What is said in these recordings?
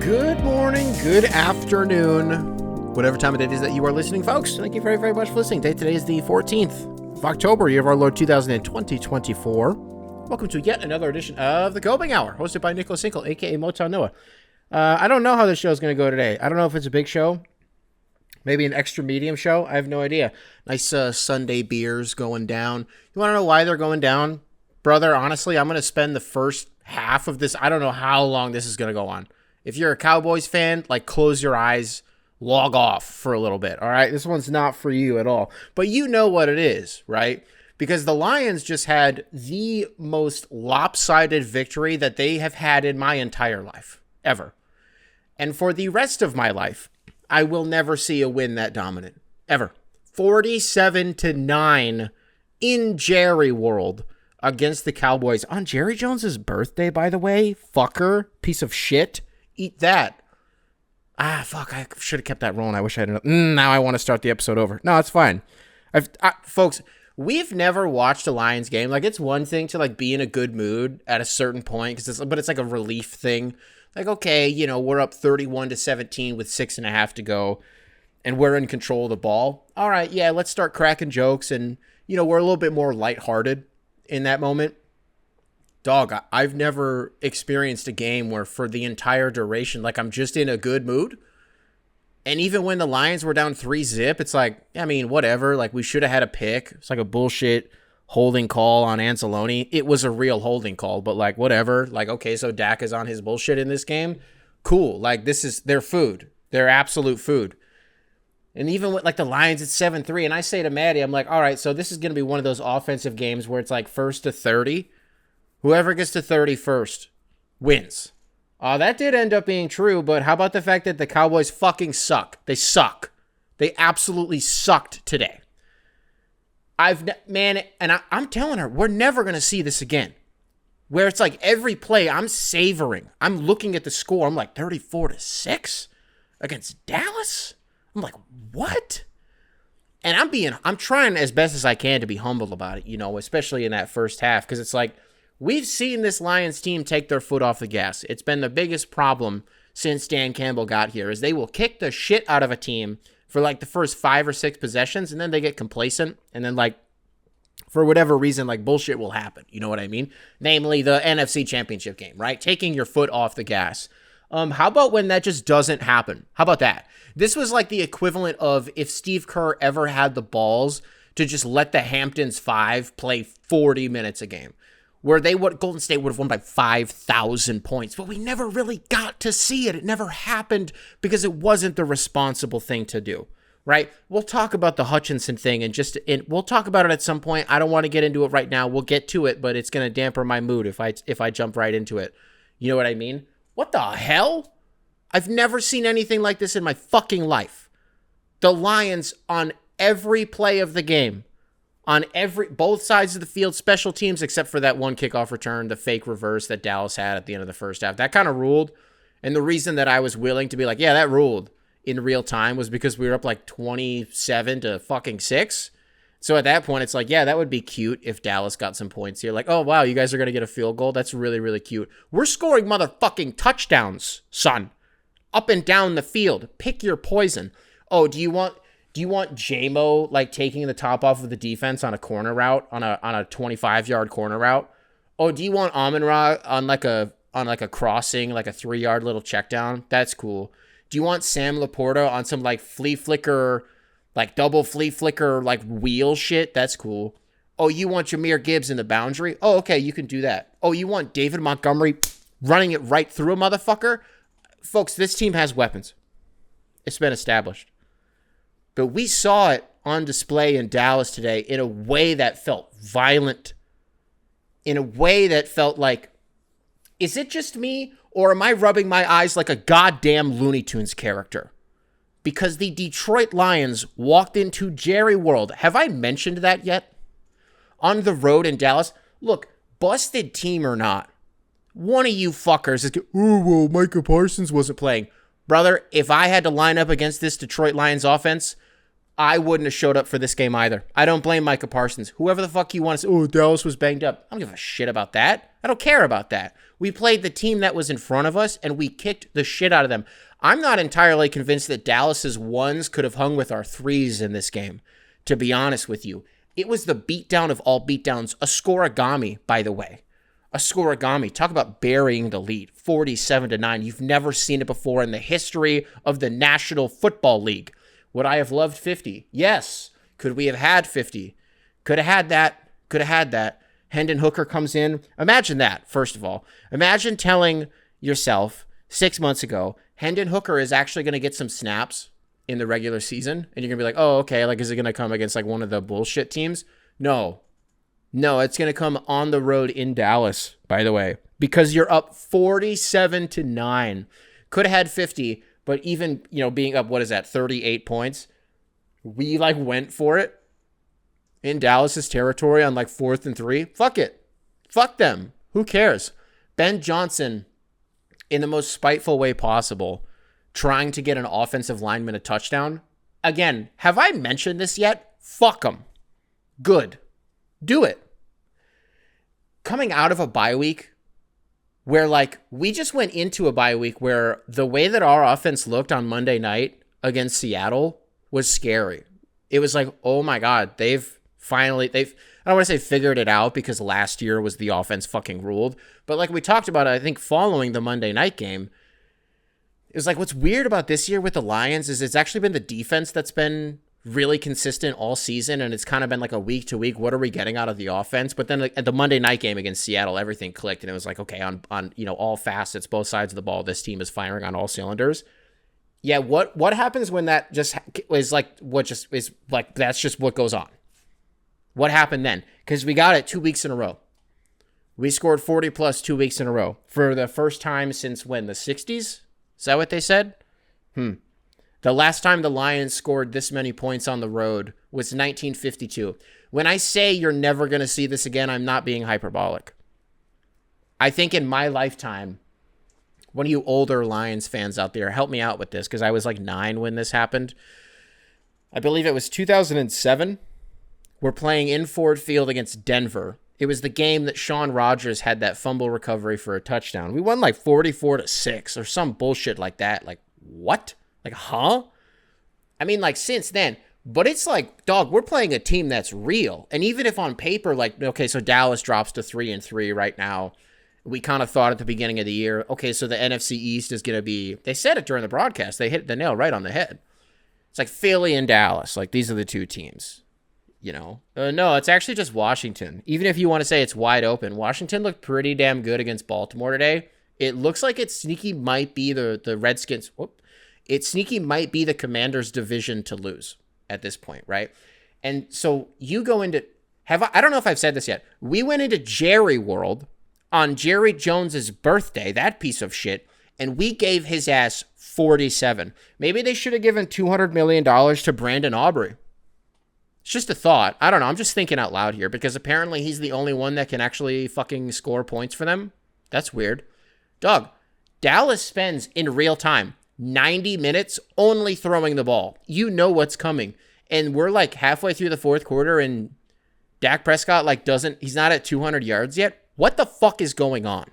Good morning, good afternoon, whatever time of day it is that you are listening, folks. Thank you very, very much for listening. Today is the 14th of October, year of our Lord 2024. Welcome to yet another edition of the CopingHour, hosted by Nicholas Hinkle, a.k.a. Motown Noah. I don't know how this show is going to go today. I don't know if it's a big show, maybe an extra medium show. I have no idea. Nice Sunday beers going down. You want to know why they're going down? Brother, honestly, I'm going to spend the first half of this. I don't know how long this is going to go on. If you're a Cowboys fan, like, close your eyes, log off for a little bit, all right? This one's not for you at all. But you know what it is, right? Because the Lions just had the most lopsided victory that they have had in my entire life, ever. And for the rest of my life, I will never see a win that dominant, ever. 47-9 in Jerry World against the Cowboys on Jerry Jones's birthday, by the way. Fucker, piece of shit. Eat that. Fuck, I should have kept that rolling. I wish I hadn't. Now I want to start the episode over. No, it's fine. Folks, we've never watched a Lions game. Like, it's one thing to, like, be in a good mood at a certain point, but it's like a relief thing. Like, okay, you know, we're up 31-17 with 6.5 to go, and we're in control of the ball. All right, yeah, let's start cracking jokes, and, you know, we're a little bit more lighthearted in that moment. Dog, I've never experienced a game where for the entire duration, like, I'm just in a good mood. And even when the Lions were down 3-0, it's like, I mean, whatever. Like, we should have had a pick. It's like a bullshit holding call on Anzalone. It was a real holding call, but, like, whatever. Like, okay, so Dak is on his bullshit in this game. Cool. Like, this is their food. Their absolute food. And even with, like, the Lions at 7-3, and I say to Maddie, I'm like, all right, so this is going to be one of those offensive games where it's like 1st to 30. Whoever gets to 30 first wins. That did end up being true, but how about the fact that the Cowboys fucking suck? They suck. They absolutely sucked today. I'm telling her, we're never going to see this again. Where it's like every play, I'm savoring. I'm looking at the score. I'm like, 34-6 against Dallas? I'm like, what? And I'm trying as best as I can to be humble about it, you know, especially in that first half, because it's like, we've seen this Lions team take their foot off the gas. It's been the biggest problem since Dan Campbell got here, is they will kick the shit out of a team for like the first 5 or 6 possessions, and then they get complacent, and then, like, for whatever reason, like, bullshit will happen. You know what I mean? Namely, the NFC Championship game, right? Taking your foot off the gas. How about when that just doesn't happen? How about that? This was like the equivalent of if Steve Kerr ever had the balls to just let the Hamptons 5 play 40 minutes a game, where Golden State would have won by 5,000 points. But we never really got to see it. It never happened because it wasn't the responsible thing to do, right? We'll talk about the Hutchinson thing and we'll talk about it at some point. I don't want to get into it right now. We'll get to it, but it's going to damper my mood if I jump right into it. You know what I mean? What the hell? I've never seen anything like this in my fucking life. The Lions, on every play of the game, on both sides of the field, special teams, except for that one kickoff return, the fake reverse that Dallas had at the end of the first half. That kind of ruled. And the reason that I was willing to be like, yeah, that ruled in real time was because we were up like 27-6. So at that point, it's like, yeah, that would be cute if Dallas got some points here. Like, oh, wow, you guys are going to get a field goal. That's really, really cute. We're scoring motherfucking touchdowns, son. Up and down the field. Pick your poison. Oh, do you want J-Mo, like, taking the top off of the defense on a corner route, on a 25-yard corner route? Oh, do you want Amon-Ra on like a crossing, like a 3-yard little check down? That's cool. Do you want Sam Laporta on some, like, flea flicker, like double flea flicker, like wheel shit? That's cool. Oh, you want Jahmyr Gibbs in the boundary? Oh, okay, you can do that. Oh, you want David Montgomery running it right through a motherfucker? Folks, this team has weapons. It's been established. But we saw it on display in Dallas today in a way that felt violent, in a way that felt like, is it just me, or am I rubbing my eyes like a goddamn Looney Tunes character? Because the Detroit Lions walked into Jerry World. Have I mentioned that yet? On the road in Dallas. Look, busted team or not, one of you fuckers is, oh, well, Micah Parsons wasn't playing. Brother, if I had to line up against this Detroit Lions offense, I wouldn't have showed up for this game either. I don't blame Micah Parsons. Whoever the fuck you want to say, oh, Dallas was banged up. I don't give a shit about that. I don't care about that. We played the team that was in front of us, and we kicked the shit out of them. I'm not entirely convinced that Dallas's ones could have hung with our threes in this game, to be honest with you. It was the beatdown of all beatdowns. A scoreagami, by the way. A scoreagami. Talk about burying the lead. 47-9. You've never seen it before in the history of the National Football League. Would I have loved 50? Yes. Could we have had 50? Could have had that. Could have had that. Hendon Hooker comes in. Imagine that, first of all. Imagine telling yourself 6 months ago, Hendon Hooker is actually going to get some snaps in the regular season. And you're going to be like, oh, okay. Like, is it going to come against like one of the bullshit teams? No, it's going to come on the road in Dallas, by the way, because you're up 47-9. Could have had 50. But even, being up, 38 points, we, went for it in Dallas's territory on, 4th and 3. Fuck it. Fuck them. Who cares? Ben Johnson, in the most spiteful way possible, trying to get an offensive lineman a touchdown. Again, have I mentioned this yet? Fuck them. Good. Do it. Coming out of a bye week, where, we just went into a bye week where the way that our offense looked on Monday night against Seattle was scary. It was like, oh my God, they've I don't want to say figured it out because last year was the offense fucking ruled. But like we talked about, I think following the Monday night game, it was like, what's weird about this year with the Lions is it's actually been the defense that's been really consistent all season, and it's kind of been like a week to week, what are we getting out of the offense? But then at the Monday night game against Seattle, everything clicked, and it was like, okay, on all facets, both sides of the ball, this team is firing on all cylinders. Yeah, what happens when that just is that's just what goes on? What happened then? Because we got it 2 weeks in a row. We scored 40 plus 2 weeks in a row for the first time since when? The 60s? Is that what they said? The last time the Lions scored this many points on the road was 1952. When I say you're never going to see this again, I'm not being hyperbolic. I think in my lifetime, one of you older Lions fans out there, help me out with this because I was 9 when this happened. I believe it was 2007. We're playing in Ford Field against Denver. It was the game that Sean Rogers had that fumble recovery for a touchdown. We won 44-6 or some bullshit like that. What? Huh? I mean, since then. But it's dog, we're playing a team that's real. And even if on paper, okay, so Dallas drops to 3-3 right now. We kind of thought at the beginning of the year, okay, so the NFC East is going to be, they said it during the broadcast. They hit the nail right on the head. It's Philly and Dallas. These are the two teams. No, it's actually just Washington. Even if you want to say it's wide open, Washington looked pretty damn good against Baltimore today. It looks like it sneaky might be the Redskins. It sneaky might be the Commanders' division to lose at this point, right? And so you go into I don't know if I've said this yet. We went into Jerry World on Jerry Jones's birthday, that piece of shit, and we gave his ass 47. Maybe they should have given $200 million to Brandon Aubrey. It's just a thought. I don't know. I'm just thinking out loud here because apparently he's the only one that can actually fucking score points for them. That's weird. Dog, Dallas spends in real time 90 minutes only throwing the ball. You know what's coming. And we're halfway through the fourth quarter and Dak Prescott he's not at 200 yards yet. What the fuck is going on?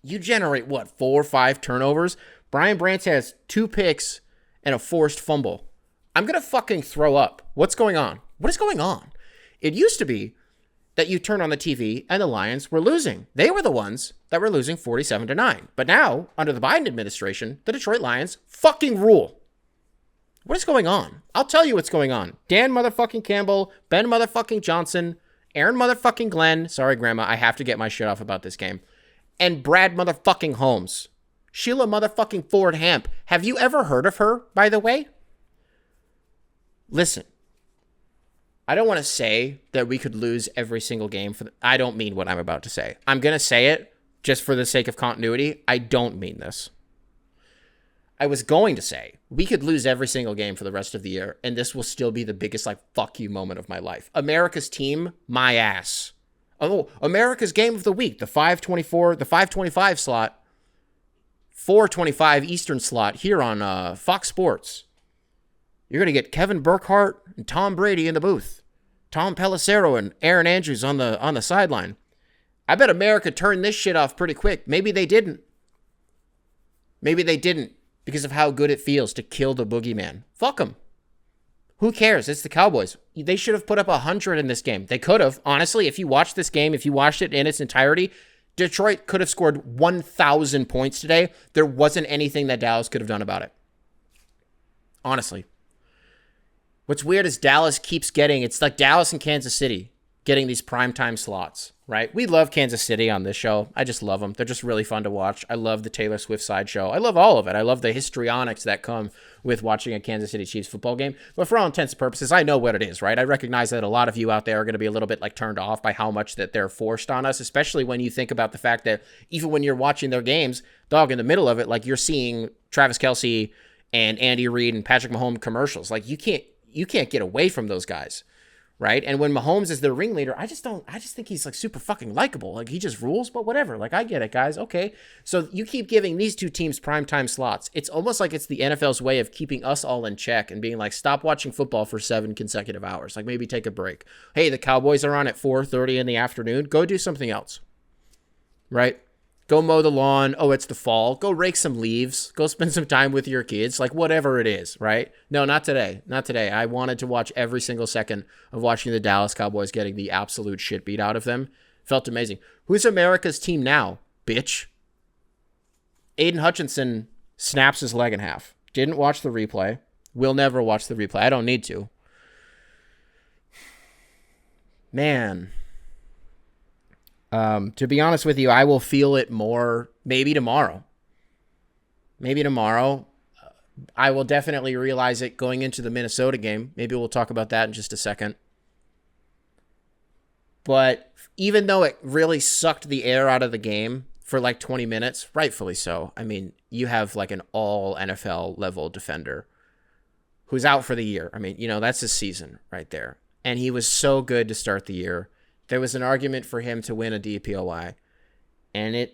You generate 4 or 5 turnovers. Brian Branch has 2 picks and a forced fumble. I'm going to fucking throw up. What's going on? What is going on? It used to be that you turn on the TV and the Lions were losing. They were the ones that were losing 47-9. But now, under the Biden administration, the Detroit Lions fucking rule. What is going on? I'll tell you what's going on. Dan motherfucking Campbell, Ben motherfucking Johnson, Aaron motherfucking Glenn. Sorry, Grandma, I have to get my shit off about this game. And Brad motherfucking Holmes. Sheila motherfucking Ford Hamp. Have you ever heard of her, by the way? Listen. I don't want to say that we could lose every single game. I don't mean what I'm about to say. I'm going to say it just for the sake of continuity. I don't mean this. I was going to say we could lose every single game for the rest of the year, and this will still be the biggest fuck you moment of my life. America's team, my ass. Oh, America's game of the week, the 525 slot, 425 Eastern slot here on Fox Sports. You're going to get Kevin Burkhardt and Tom Brady in the booth. Tom Pelissero and Aaron Andrews on the sideline. I bet America turned this shit off pretty quick. Maybe they didn't. Maybe they didn't because of how good it feels to kill the boogeyman. Fuck them. Who cares? It's the Cowboys. They should have put up 100 in this game. They could have. Honestly, if you watched this game, if you watched it in its entirety, Detroit could have scored 1,000 points today. There wasn't anything that Dallas could have done about it. Honestly. What's weird is Dallas keeps getting, it's like Dallas and Kansas City getting these primetime slots, right? We love Kansas City on this show. I just love them. They're just really fun to watch. I love the Taylor Swift sideshow. I love all of it. I love the histrionics that come with watching a Kansas City Chiefs football game. But for all intents and purposes, I know what it is, right? I recognize that a lot of you out there are going to be a little bit like turned off by how much that they're forced on us, especially when you think about the fact that even when you're watching their games, dog, in the middle of it, like you're seeing Travis Kelce and Andy Reid and Patrick Mahomes commercials. Like you can't get away from those guys. Right. And when Mahomes is the ringleader, I just think he's like super fucking likable. Like he just rules, but whatever. Like I get it, guys. Okay. So you keep giving these two teams primetime slots. It's almost like it's the NFL's way of keeping us all in check and being like, stop watching football for 7 consecutive hours. Like maybe take a break. Hey, the Cowboys are on at 4:30 in the afternoon. Go do something else. Right. Go mow the lawn. Oh, it's the fall. Go rake some leaves. Go spend some time with your kids. Like whatever it is, right? No, not today. Not today. I wanted to watch every single second of watching the Dallas Cowboys getting the absolute shit beat out of them. Felt amazing. Who's America's team now, bitch? Aiden Hutchinson snaps his leg in half. Didn't watch the replay. Will never watch the replay. I don't need to. Man. To be honest with you, I will feel it more maybe tomorrow. Maybe tomorrow. I will definitely realize it going into the Minnesota game. Maybe we'll talk about that in just a second. But even though it really sucked the air out of the game for like 20 minutes, rightfully so. I mean, you have like an all NFL level defender who's out for the year. I mean, that's his season right there. And he was so good to start the year. There was an argument for him to win a DPOY. And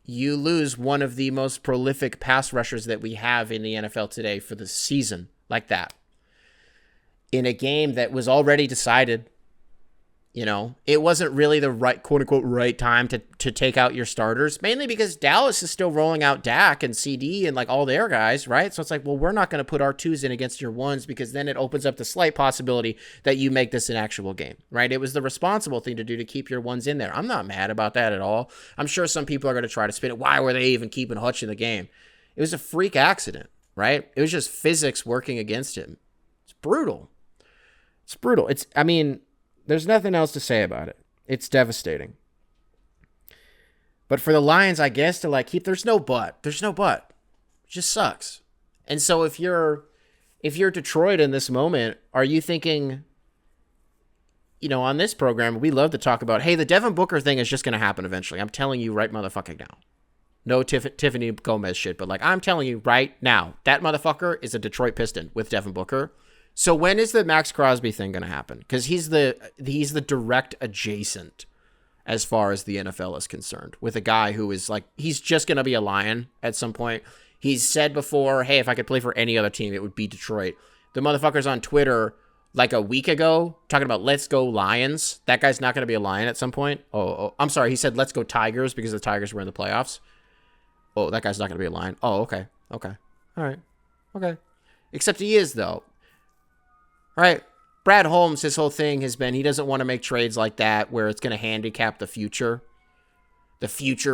you lose one of the most prolific pass rushers that we have in the NFL today for the season like that. In a game that was already decided, it wasn't really the right, quote unquote, right time to take out your starters, mainly because Dallas is still rolling out Dak and CD and like all their guys, right? So it's like, well, we're not going to put our 2s in against your 1s because then it opens up the slight possibility that you make this an actual game, right? It was the responsible thing to do to keep your 1s in there. I'm not mad about that at all. I'm sure some people are going to try to spin it. Why were they even keeping Hutch in the game? It was a freak accident, right? It was just physics working against him. It's brutal. There's nothing else to say about it. It's devastating. But for the Lions, I guess, to like keep, there's no but. It just sucks. And so if you're Detroit in this moment, are you thinking, on this program, we love to talk about, hey, the Devin Booker thing is just going to happen eventually. I'm telling you right motherfucking now. No Tiffany Gomez shit, but like I'm telling you right now, that motherfucker is a Detroit Piston with Devin Booker. So when is the Max Crosby thing going to happen? Because he's the direct adjacent as far as the NFL is concerned with a guy who is like, he's just going to be a Lion at some point. He's said before, hey, if I could play for any other team, it would be Detroit. The motherfucker's on Twitter like a week ago talking about let's go Lions. That guy's not going to be a Lion at some point. Oh, I'm sorry. He said let's go Tigers because the Tigers were in the playoffs. Oh, that guy's not going to be a Lion. Oh, okay. All right. Okay. Except he is, though. Right. Brad Holmes, his whole thing has been he doesn't want to make trades like that where it's going to handicap the future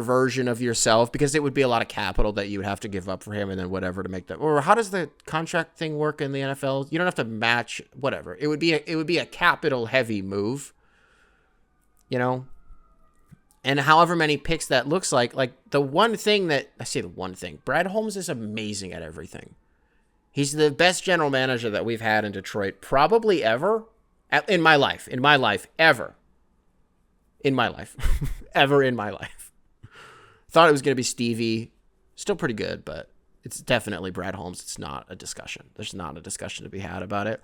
version of yourself, because it would be a lot of capital that you would have to give up for him and then whatever to make that. Or how does the contract thing work in the NFL? You don't have to match whatever. It would be a capital heavy move, and however many picks that looks like the one thing that I say, the one thing, Brad Holmes is amazing at everything. He's the best general manager that we've had in Detroit, probably ever, in my life, ever in my life. Thought it was going to be Stevie. Still pretty good, but it's definitely Brad Holmes. It's not a discussion. There's not a discussion to be had about it.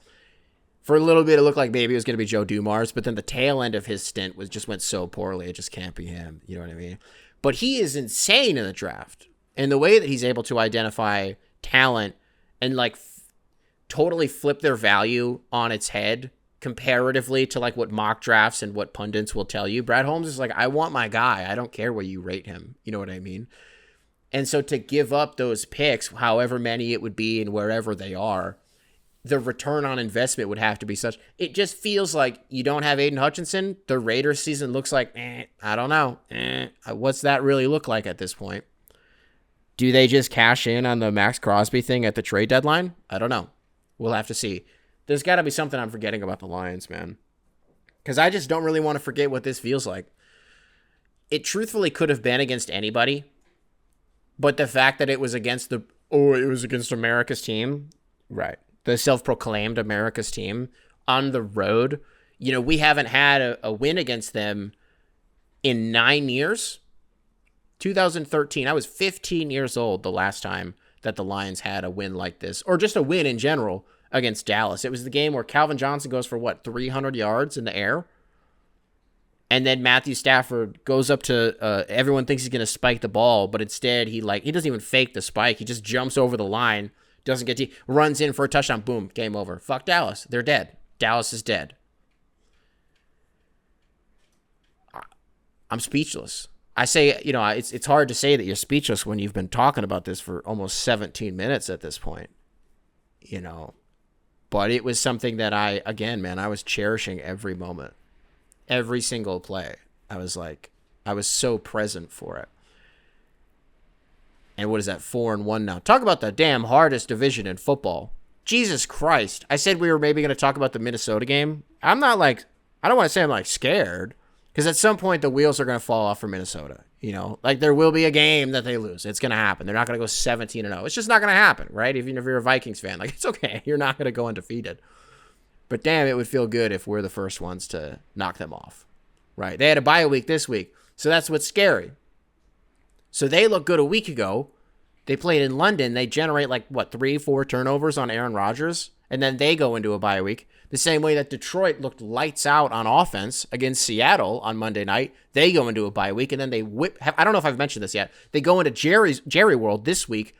For a little bit, it looked like maybe it was going to be Joe Dumars, but then the tail end of his stint went so poorly, it just can't be him. You know what I mean? But he is insane in the draft. And the way that he's able to identify talent and like totally flip their value on its head comparatively to like what mock drafts and what pundits will tell you. Brad Holmes is like, I want my guy. I don't care what you rate him. You know what I mean? And so to give up those picks, however many it would be and wherever they are, the return on investment would have to be such. It just feels like you don't have Aiden Hutchinson. The Raiders season looks like, I don't know. What's that really look like at this point? Do they just cash in on the Max Crosby thing at the trade deadline? I don't know. We'll have to see. There's got to be something I'm forgetting about the Lions, man. Because I just don't really want to forget what this feels like. It truthfully could have been against anybody. But the fact that it was against it was against America's team. Right. The self-proclaimed America's team on the road. You know, we haven't had a win against them in 9 years. 2013. I was 15 years old the last time that the Lions had a win like this. Or just a win in general against Dallas. It was the game where Calvin Johnson goes for, 300 yards in the air? And then Matthew Stafford goes up to, everyone thinks he's going to spike the ball, but instead he doesn't even fake the spike. He just jumps over the line. Doesn't get runs in for a touchdown. Boom, game over. Fuck Dallas. They're dead. Dallas is dead. I'm speechless. I say, you know, it's hard to say that you're speechless when you've been talking about this for almost 17 minutes at this point. You know, but it was something that I was cherishing every moment. Every single play. I was so present for it. And what is that, 4-1 now? Talk about the damn hardest division in football. Jesus Christ. I said we were maybe going to talk about the Minnesota game. I don't want to say I'm scared, because at some point the wheels are going to fall off for Minnesota. You know, there will be a game that they lose. It's going to happen. They're not going to go 17-0. It's just not going to happen, right? Even if you're a Vikings fan, it's okay. You're not going to go undefeated. But damn, it would feel good if we're the first ones to knock them off, right? They had a bye week this week, so that's what's scary. So they look good a week ago. They played in London. They generate 3-4 turnovers on Aaron Rodgers, and then they go into a bye week. The same way that Detroit looked lights out on offense against Seattle on Monday night. They go into a bye week, and then they I don't know if I've mentioned this yet. They go into Jerry World this week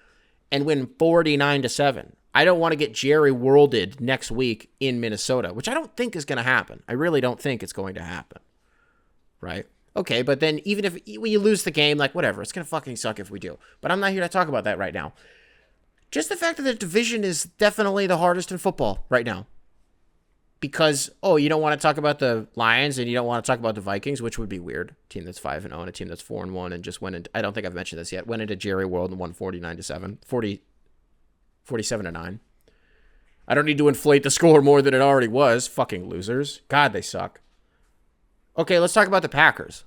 and win 49-7. I don't want to get Jerry Worlded next week in Minnesota, which I don't think is going to happen. I really don't think it's going to happen, right? Okay, but then even if you lose the game, whatever, it's going to fucking suck if we do. But I'm not here to talk about that right now. Just the fact that the division is definitely the hardest in football right now. Because, you don't want to talk about the Lions and you don't want to talk about the Vikings, which would be weird. A team that's 5-0 and a team that's 4-1 and just went into, I don't think I've mentioned this yet, went into Jerry World and won 47-9. I don't need to inflate the score more than it already was. Fucking losers. God, they suck. Okay, let's talk about the Packers.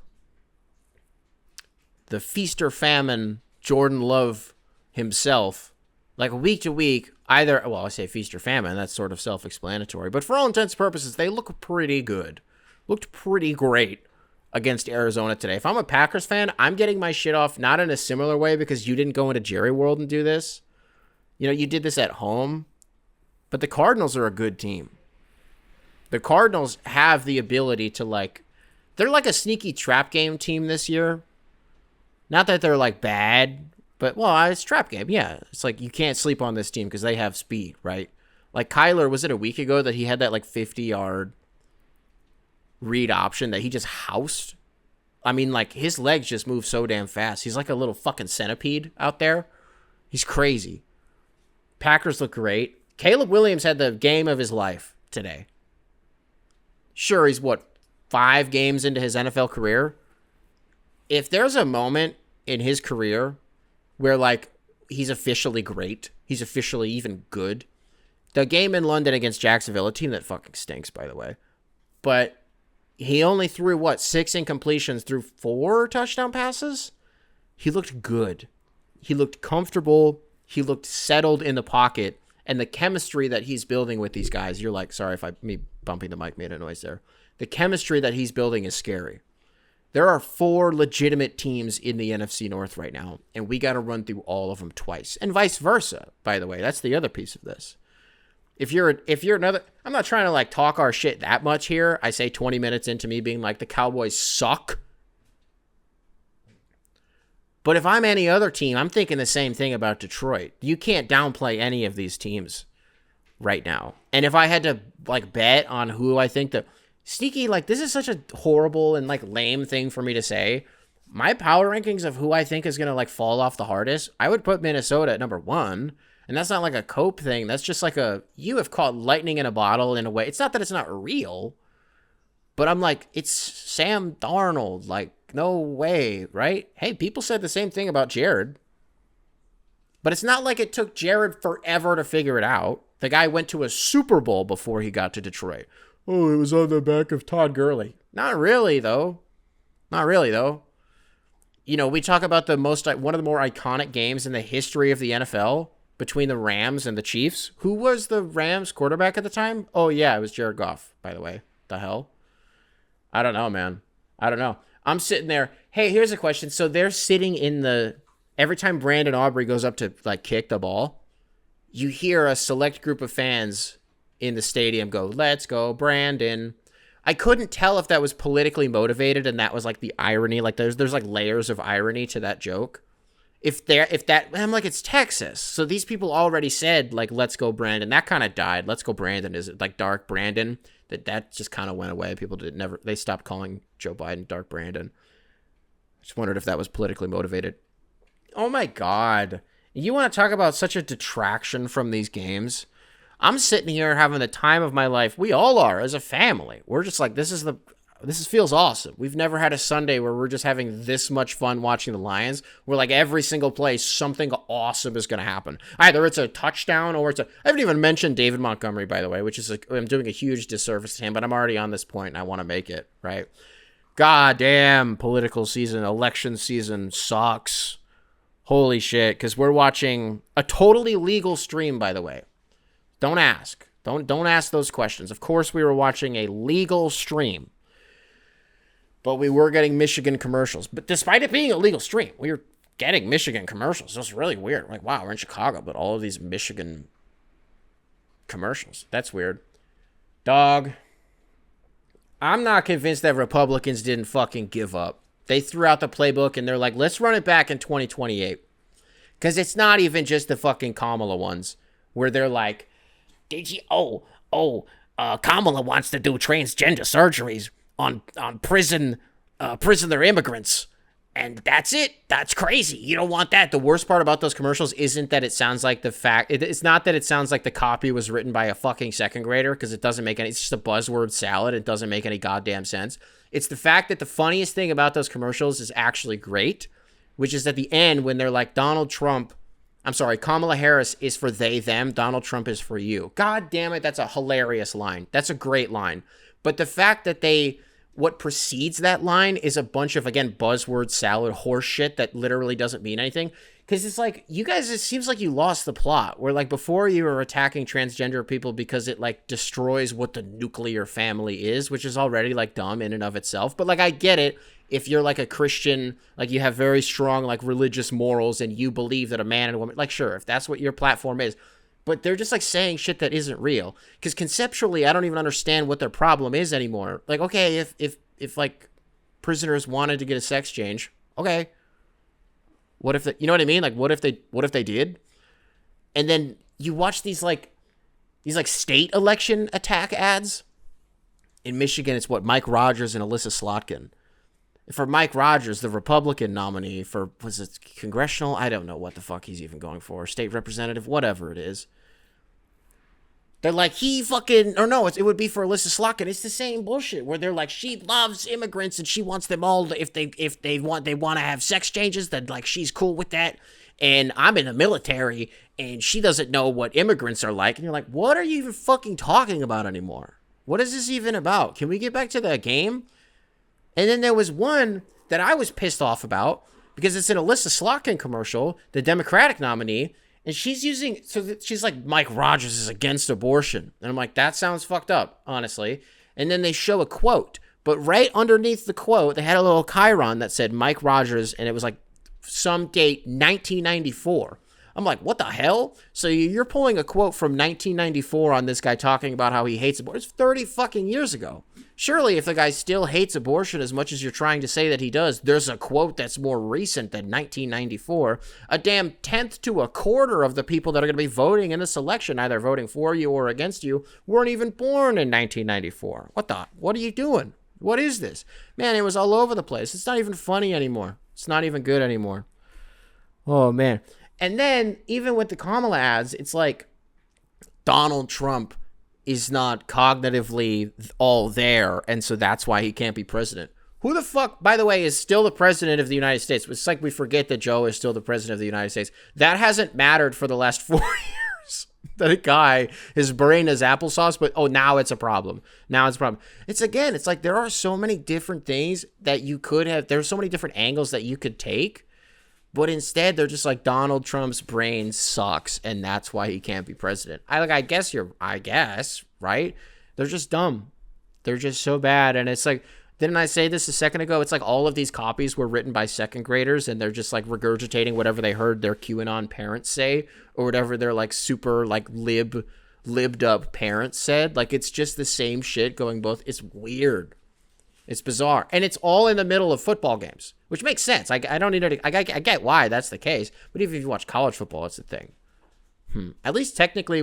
The feast or famine Jordan Love himself, week to week, I say feast or famine, that's sort of self-explanatory, but for all intents and purposes, they look pretty good. Looked pretty great against Arizona today. If I'm a Packers fan, I'm getting my shit off, not in a similar way because you didn't go into Jerry World and do this. You know, you did this at home, but the Cardinals are a good team. The Cardinals have the ability to they're like a sneaky trap game team this year. Not that they're bad, but it's trap game. Yeah. It's you can't sleep on this team because they have speed, right? Kyler, was it a week ago that he had that 50-yard read option that he just housed? I mean, his legs just move so damn fast. He's like a little fucking centipede out there. He's crazy. Packers look great. Caleb Williams had the game of his life today. Sure, he's 5 games into his NFL career? If there's a moment in his career where, he's officially great, he's officially even good, the game in London against Jacksonville, a team that fucking stinks, by the way, but he only threw, 6 incompletions through 4 touchdown passes? He looked good. He looked comfortable. He looked settled in the pocket, and the chemistry that he's building with these guys, you're sorry if me bumping the mic made a noise there. The chemistry that he's building is scary. There are 4 legitimate teams in the NFC North right now, and we got to run through all of them twice, and vice versa, by the way. That's the other piece of this. If you're another, I'm not trying to talk our shit that much here. I say 20 minutes into me being the Cowboys suck. But if I'm any other team, I'm thinking the same thing about Detroit. You can't downplay any of these teams right now. And if I had to like bet on who I think that sneaky, like this is such a horrible and like lame thing for me to say. My power rankings of who I think is going to like fall off the hardest, I would put Minnesota at number 1. And that's not like a cope thing. That's just like you have caught lightning in a bottle in a way. It's not that it's not real, but I'm like, it's Sam Darnold. Like, no way, right? Hey, people said the same thing about Jared. But it's not like it took Jared forever to figure it out. The guy went to a Super Bowl before he got to Detroit. Oh, it was on the back of Todd Gurley. Not really, though. Not really, though. You know, we talk about one of the more iconic games in the history of the NFL between the Rams and the Chiefs. Who was the Rams quarterback at the time? Oh, yeah, it was Jared Goff, by the way. The hell? I don't know, man. I don't know. I'm sitting there. Hey, here's a question. So they're sitting every time Brandon Aubrey goes up to like kick the ball, you hear a select group of fans in the stadium go, "Let's go, Brandon." I couldn't tell if that was politically motivated and that was like the irony. Like there's like layers of irony to that joke. I'm like, it's Texas. So these people already said like, "Let's go, Brandon." That kind of died. "Let's go, Brandon" is like Dark Brandon. That just kind of went away. People they stopped calling Joe Biden Dark Brandon. Just wondered if that was politically motivated. Oh my God. You want to talk about such a detraction from these games? I'm sitting here having the time of my life. We all are as a family. We're just like, this feels awesome. We've never had a Sunday where we're just having this much fun watching the Lions. We're like every single play, something awesome is going to happen. Either it's a touchdown or I haven't even mentioned David Montgomery, by the way, which is I'm doing a huge disservice to him, but I'm already on this point and I want to make it, right? God damn, political season, election season sucks. Holy shit, because we're watching a totally legal stream, by the way. Don't ask. Don't ask those questions. Of course, we were watching a legal stream. But we were getting Michigan commercials. But despite it being a legal stream, we were getting Michigan commercials. It was really weird. Like, wow, we're in Chicago, but all of these Michigan commercials. That's weird. Dog. I'm not convinced that Republicans didn't fucking give up. They threw out the playbook and they're like, let's run it back in 2028. Because it's not even just the fucking Kamala ones where they're like, Kamala wants to do transgender surgeries on prisoner immigrants. And that's it. That's crazy. You don't want that. The worst part about those commercials isn't that it sounds like it's not that it sounds like the copy was written by a fucking second grader, because it doesn't make it's just a buzzword salad. It doesn't make any goddamn sense. It's the fact that the funniest thing about those commercials is actually great, which is at the end when they're like, Kamala Harris is for they, them. Donald Trump is for you. God damn it. That's a hilarious line. That's a great line. But the fact that what precedes that line is a bunch of, again, buzzword salad horse shit that literally doesn't mean anything. Because it's like, you guys, it seems like you lost the plot. Where like before you were attacking transgender people because it like destroys what the nuclear family is, which is already like dumb in and of itself. But like, I get it. If you're like a Christian, like you have very strong like religious morals and you believe that a man and a woman, like sure, if that's what your platform is. But they're just like saying shit that isn't real. Because conceptually, I don't even understand what their problem is anymore. Like, okay, if like prisoners wanted to get a sex change, okay. What if you know what I mean? Like, what if they did? And then you watch these state election attack ads. In Michigan, it's what, Mike Rogers and Alyssa Slotkin. For Mike Rogers, the Republican nominee for, was it congressional? I don't know what the fuck he's even going for. State representative, whatever it is. They're like, it would be for Alyssa Slotkin. It's the same bullshit where they're like, she loves immigrants and she wants them all to, if they want to have sex changes, then like she's cool with that. And I'm in the military and she doesn't know what immigrants are like. And you're like, what are you even fucking talking about anymore? What is this even about? Can we get back to the game? And then there was one that I was pissed off about because it's an Alyssa Slotkin commercial, the Democratic nominee. And she's like, Mike Rogers is against abortion. And I'm like, that sounds fucked up, honestly. And then they show a quote. But right underneath the quote, they had a little chyron that said Mike Rogers, and it was like some date, 1994. I'm like, what the hell? So you're pulling a quote from 1994 on this guy talking about how he hates abortion. It's 30 fucking years ago. Surely if the guy still hates abortion as much as you're trying to say that he does, there's a quote that's more recent than 1994. A damn tenth to a quarter of the people that are going to be voting in this election, either voting for you or against you, weren't even born in 1994. What are you doing? What is this? Man, it was all over the place. It's not even funny anymore. It's not even good anymore. Oh, man. And then, even with the Kamala ads, it's like Donald Trump is not cognitively all there, and so that's why he can't be president. Who the fuck, by the way, is still the president of the United States? It's like we forget that Joe is still the president of the United States. That hasn't mattered for the last 4 years. That a guy, his brain is applesauce, but now it's a problem. It's like there are so many different things that you could have, there's so many different angles that you could take, but instead they're just like Donald Trump's brain sucks and that's why he can't be president. I guess, right? They're just dumb. They're just so bad. And it's like, didn't I say this a second ago? It's like all of these copies were written by second graders and they're just like regurgitating whatever they heard their QAnon parents say or whatever their like super like libbed up parents said. Like it's just the same shit going both. It's weird. It's bizarre. And it's all in the middle of football games, which makes sense. I don't need to, I get why that's the case. But even if you watch college football, it's a thing. At least technically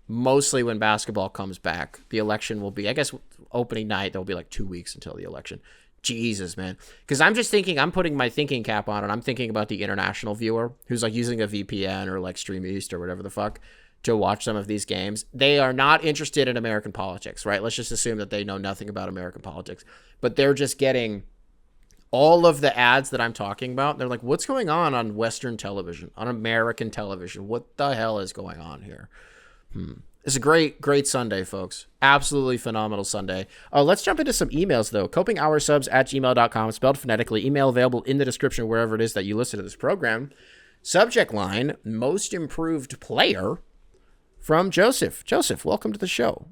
mostly when basketball comes back, the election will be, I guess, opening night, there'll be like 2 weeks until the election. Jesus, man. Because I'm just thinking, I'm putting my thinking cap on and I'm thinking about the international viewer who's like using a VPN or like Stream East or whatever the fuck to watch some of these games. They are not interested in American politics, right? Let's just assume that they know nothing about American politics. But they're just getting all of the ads that I'm talking about. They're like, what's going on Western television, on American television? What the hell is going on here? It's a great Sunday, folks. Absolutely phenomenal Sunday. Let's jump into some emails, though. CopingHourSubs@gmail.com, spelled phonetically. Email available in the description wherever it is that you listen to this program. Subject line, most improved player, from Joseph. Joseph, welcome to the show.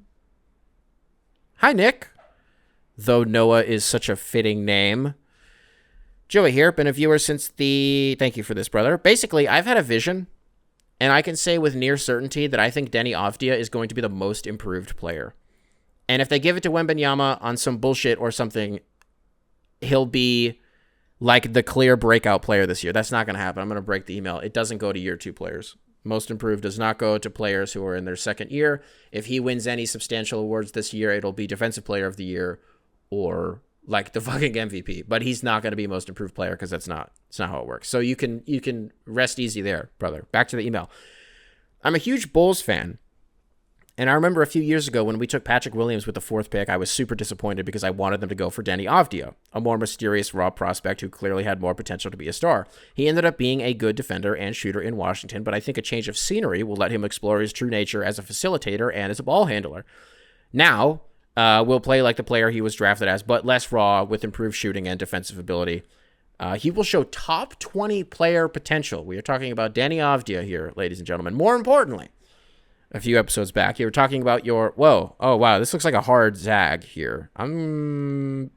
Hi, Nick. Though Noah is such a fitting name. Joey here, been a viewer since Thank you for this, brother. Basically, I've had a vision, and I can say with near certainty that I think Deni Avdija is going to be the most improved player. And if they give it to Wembanyama on some bullshit or something, he'll be like the clear breakout player this year. That's not going to happen. I'm going to break the email. It doesn't go to year 2 players. Most improved does not go to players who are in their second year. If he wins any substantial awards this year, it'll be Defensive Player of the Year or like the fucking MVP. But he's not going to be most improved player because it's not how it works. So you can rest easy there, brother. Back to the email. I'm a huge Bulls fan. And I remember a few years ago when we took Patrick Williams with the 4th pick, I was super disappointed because I wanted them to go for Deni Avdija, a more mysterious raw prospect who clearly had more potential to be a star. He ended up being a good defender and shooter in Washington, but I think a change of scenery will let him explore his true nature as a facilitator and as a ball handler. Now, will play like the player he was drafted as, but less raw with improved shooting and defensive ability. He will show top 20 player potential. We are talking about Deni Avdija here, ladies and gentlemen. More importantly, a few episodes back, you were talking about your... Whoa. Oh, wow. This looks like a hard zag here.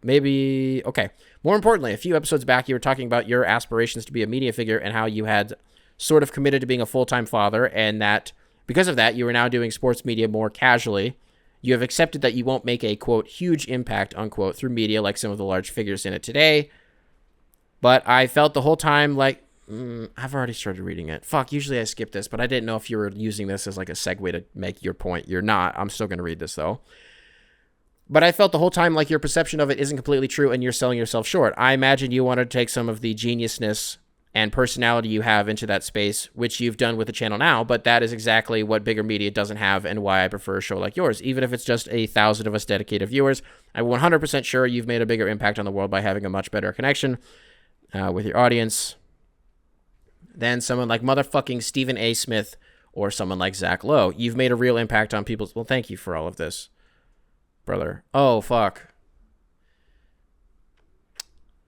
Maybe... Okay. More importantly, a few episodes back, you were talking about your aspirations to be a media figure and how you had sort of committed to being a full-time father, and that because of that, you are now doing sports media more casually. You have accepted that you won't make a, quote, huge impact, unquote, through media like some of the large figures in it today. But I felt the whole time like... I've already started reading it. Fuck, usually I skip this, but I didn't know if you were using this as like a segue to make your point. You're not. I'm still going to read this, though. But I felt the whole time like your perception of it isn't completely true and you're selling yourself short. I imagine you want to take some of the geniusness and personality you have into that space, which you've done with the channel now, but that is exactly what bigger media doesn't have and why I prefer a show like yours. Even if it's just 1,000 of us dedicated viewers, I'm 100% sure you've made a bigger impact on the world by having a much better connection with your audience than someone like motherfucking Stephen A. Smith or someone like Zach Lowe. You've made a real impact on people's... Well, thank you for all of this, brother. Oh, fuck.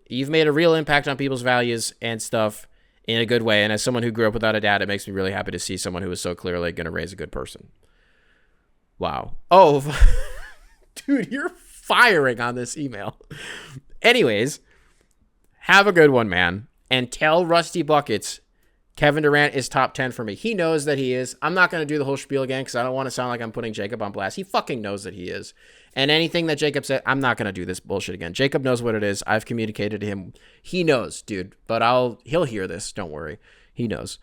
You've made a real impact on people's values and stuff in a good way. And as someone who grew up without a dad, it makes me really happy to see someone who is so clearly going to raise a good person. Wow. Oh, dude, you're firing on this email. Anyways, have a good one, man. And tell Rusty Buckets Kevin Durant is top 10 for me. He knows that he is. I'm not going to do the whole spiel again because I don't want to sound like I'm putting Jacob on blast. He fucking knows that he is. And anything that Jacob said, I'm not going to do this bullshit again. Jacob knows what it is. I've communicated to him. He knows, dude. But he'll hear this. Don't worry. He knows.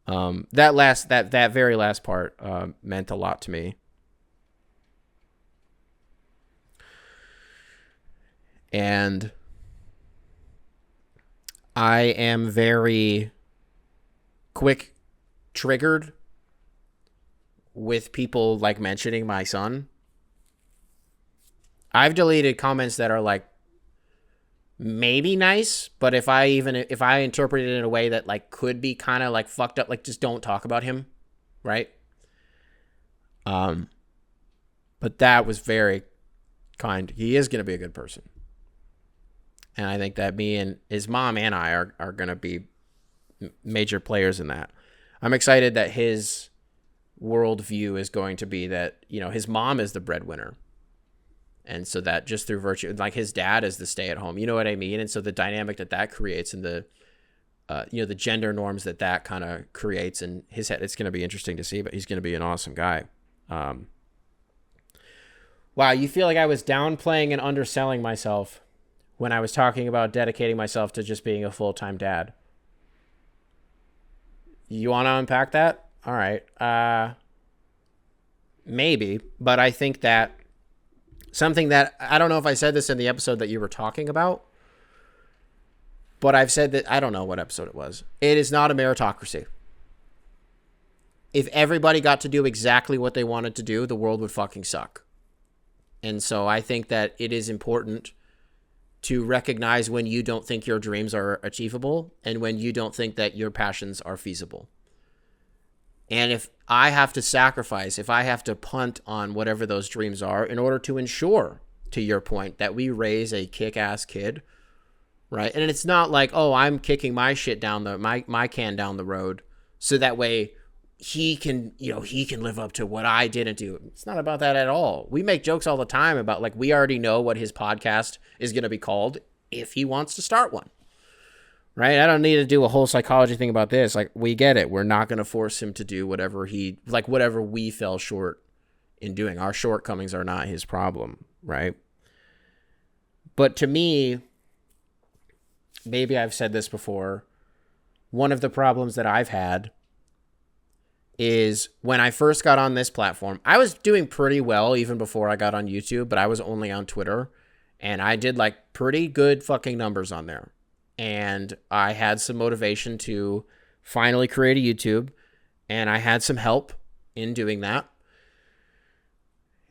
That very last part meant a lot to me. And I am very quick triggered with people like mentioning my son. I've deleted comments that are like maybe nice, but if I interpret it in a way that like could be kind of like fucked up, like just don't talk about him, right? But that was very kind. He is going to be a good person. And I think that me and his mom and I are going to be major players in that. I'm excited that his worldview is going to be that, you know, his mom is the breadwinner. And so that just through virtue, like his dad is the stay at home, you know what I mean? And so the dynamic that creates and the, the gender norms that kind of creates in his head, it's going to be interesting to see, but he's going to be an awesome guy. Wow. You feel like I was downplaying and underselling myself when I was talking about dedicating myself to just being a full-time dad. You want to unpack that? All right. Maybe, but I think that something that, I don't know if I said this in the episode that you were talking about, but I've said that, I don't know what episode it was. It is not a meritocracy. If everybody got to do exactly what they wanted to do, the world would fucking suck. And so I think that it is important to recognize when you don't think your dreams are achievable and when you don't think that your passions are feasible. And if I have to sacrifice, if I have to punt on whatever those dreams are in order to ensure, to your point, that we raise a kick-ass kid, right? And it's not like, oh, I'm kicking my shit down my can down the road so that way he can live up to what I didn't do. It's not about that at all. We make jokes all the time about like, we already know what his podcast is going to be called if he wants to start one, right? I don't need to do a whole psychology thing about this. Like, we get it. We're not going to force him to do whatever we fell short in doing. Our shortcomings are not his problem, right? But to me, maybe I've said this before, one of the problems that I've had is when I first got on this platform, I was doing pretty well even before I got on YouTube, but I was only on Twitter, and I did like pretty good fucking numbers on there. And I had some motivation to finally create a YouTube, and I had some help in doing that.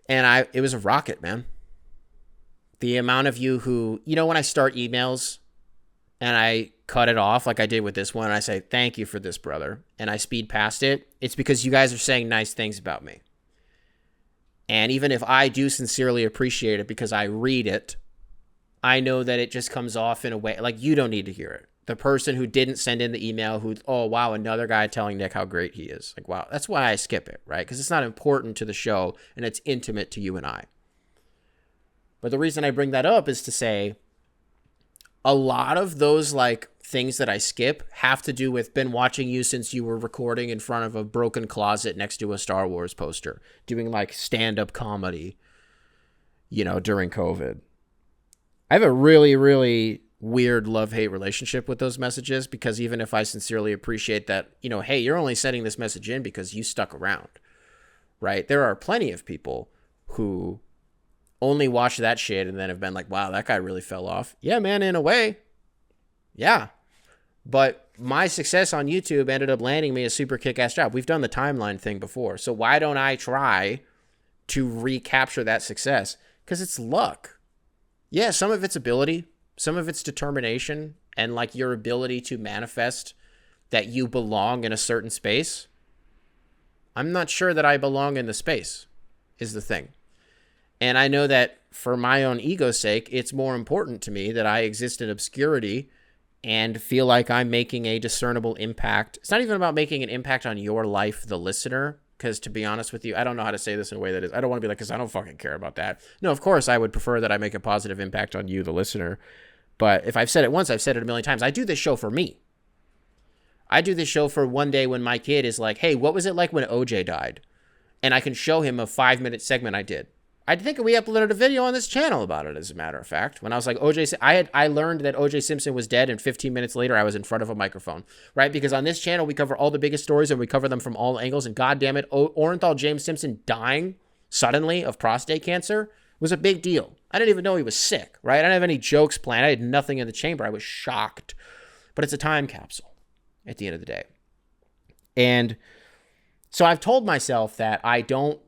And it was a rocket, man. The amount of you who, when I start emails and I cut it off like I did with this one, and I say, thank you for this, brother, and I speed past it, it's because you guys are saying nice things about me. And even if I do sincerely appreciate it because I read it, I know that it just comes off in a way, like, you don't need to hear it. The person who didn't send in the email, oh, wow, another guy telling Nick how great he is. Like, wow, that's why I skip it, right? Because it's not important to the show, and it's intimate to you and I. But the reason I bring that up is to say, a lot of those like things that I skip have to do with been watching you since you were recording in front of a broken closet next to a Star Wars poster, doing like stand-up comedy, during COVID. I have a really, really weird love-hate relationship with those messages, because even if I sincerely appreciate that, hey, you're only sending this message in because you stuck around, right? There are plenty of people who only watch that shit and then have been like, wow, that guy really fell off. Yeah, man, in a way. Yeah. But my success on YouTube ended up landing me a super kick-ass job. We've done the timeline thing before. So why don't I try to recapture that success? Because it's luck. Yeah, some of it's ability, some of it's determination, and like your ability to manifest that you belong in a certain space. I'm not sure that I belong in the space, is the thing. And I know that for my own ego's sake, it's more important to me that I exist in obscurity and feel like I'm making a discernible impact. It's not even about making an impact on your life, the listener, because to be honest with you, I don't know how to say this in a way that is, I don't want to be like, because I don't fucking care about that. No, of course, I would prefer that I make a positive impact on you, the listener. But if I've said it once, I've said it a million times. I do this show for me. I do this show for one day when my kid is like, hey, what was it like when OJ died? And I can show him a 5-minute segment I did. I think we uploaded a video on this channel about it, as a matter of fact. When I was like, I learned that OJ Simpson was dead, and 15 minutes later, I was in front of a microphone, right? Because on this channel, we cover all the biggest stories, and we cover them from all angles. And goddamn it, Orenthal James Simpson dying suddenly of prostate cancer was a big deal. I didn't even know he was sick, right? I didn't have any jokes planned. I had nothing in the chamber. I was shocked. But it's a time capsule at the end of the day. And so I've told myself that I don't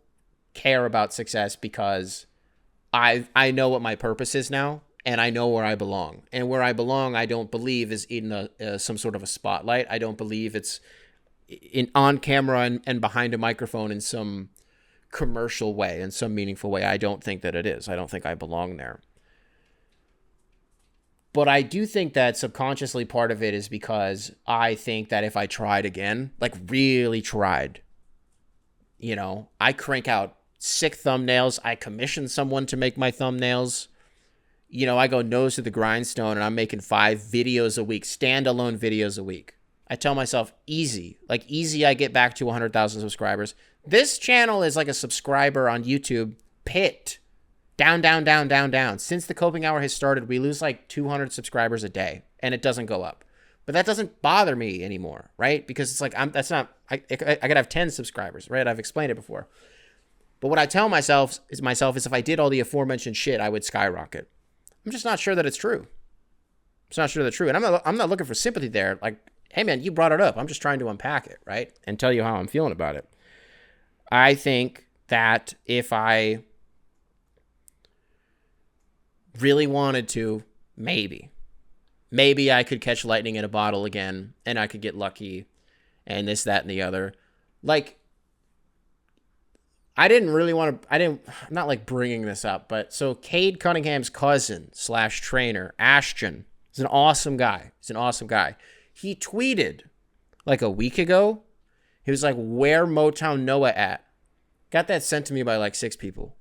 care about success because I know what my purpose is now, and I know where I belong. And where I belong, I don't believe is in some sort of a spotlight. I don't believe it's on camera and behind a microphone in some commercial way, in some meaningful way. I don't think that it is. I don't think I belong there. But I do think that subconsciously part of it is because I think that if I tried again, like really tried, you know, I crank out sick thumbnails. I commission someone to make my thumbnails. You know, I go nose to the grindstone and I'm making 5 videos a week, standalone videos a week. I tell myself easy, I get back to 100,000 subscribers. This channel is like a subscriber on YouTube pit. Down. Since the Coping Hour has started, we lose like 200 subscribers a day, and it doesn't go up. But that doesn't bother me anymore, right? Because it's like, I gotta have 10 subscribers, right? I've explained it before. But what I tell myself is if I did all the aforementioned shit, I would skyrocket. I'm just not sure that it's true. It's not sure that's true. And I'm not looking for sympathy there. Like, hey man, you brought it up. I'm just trying to unpack it, right? And tell you how I'm feeling about it. I think that if I really wanted to, maybe I could catch lightning in a bottle again, and I could get lucky, and this, that, and the other. Like, I'm not like bringing this up, but so Cade Cunningham's cousin / trainer, Ashton, is an awesome guy. He tweeted like a week ago. He was like, where Motown Noah at? Got that sent to me by like 6 people.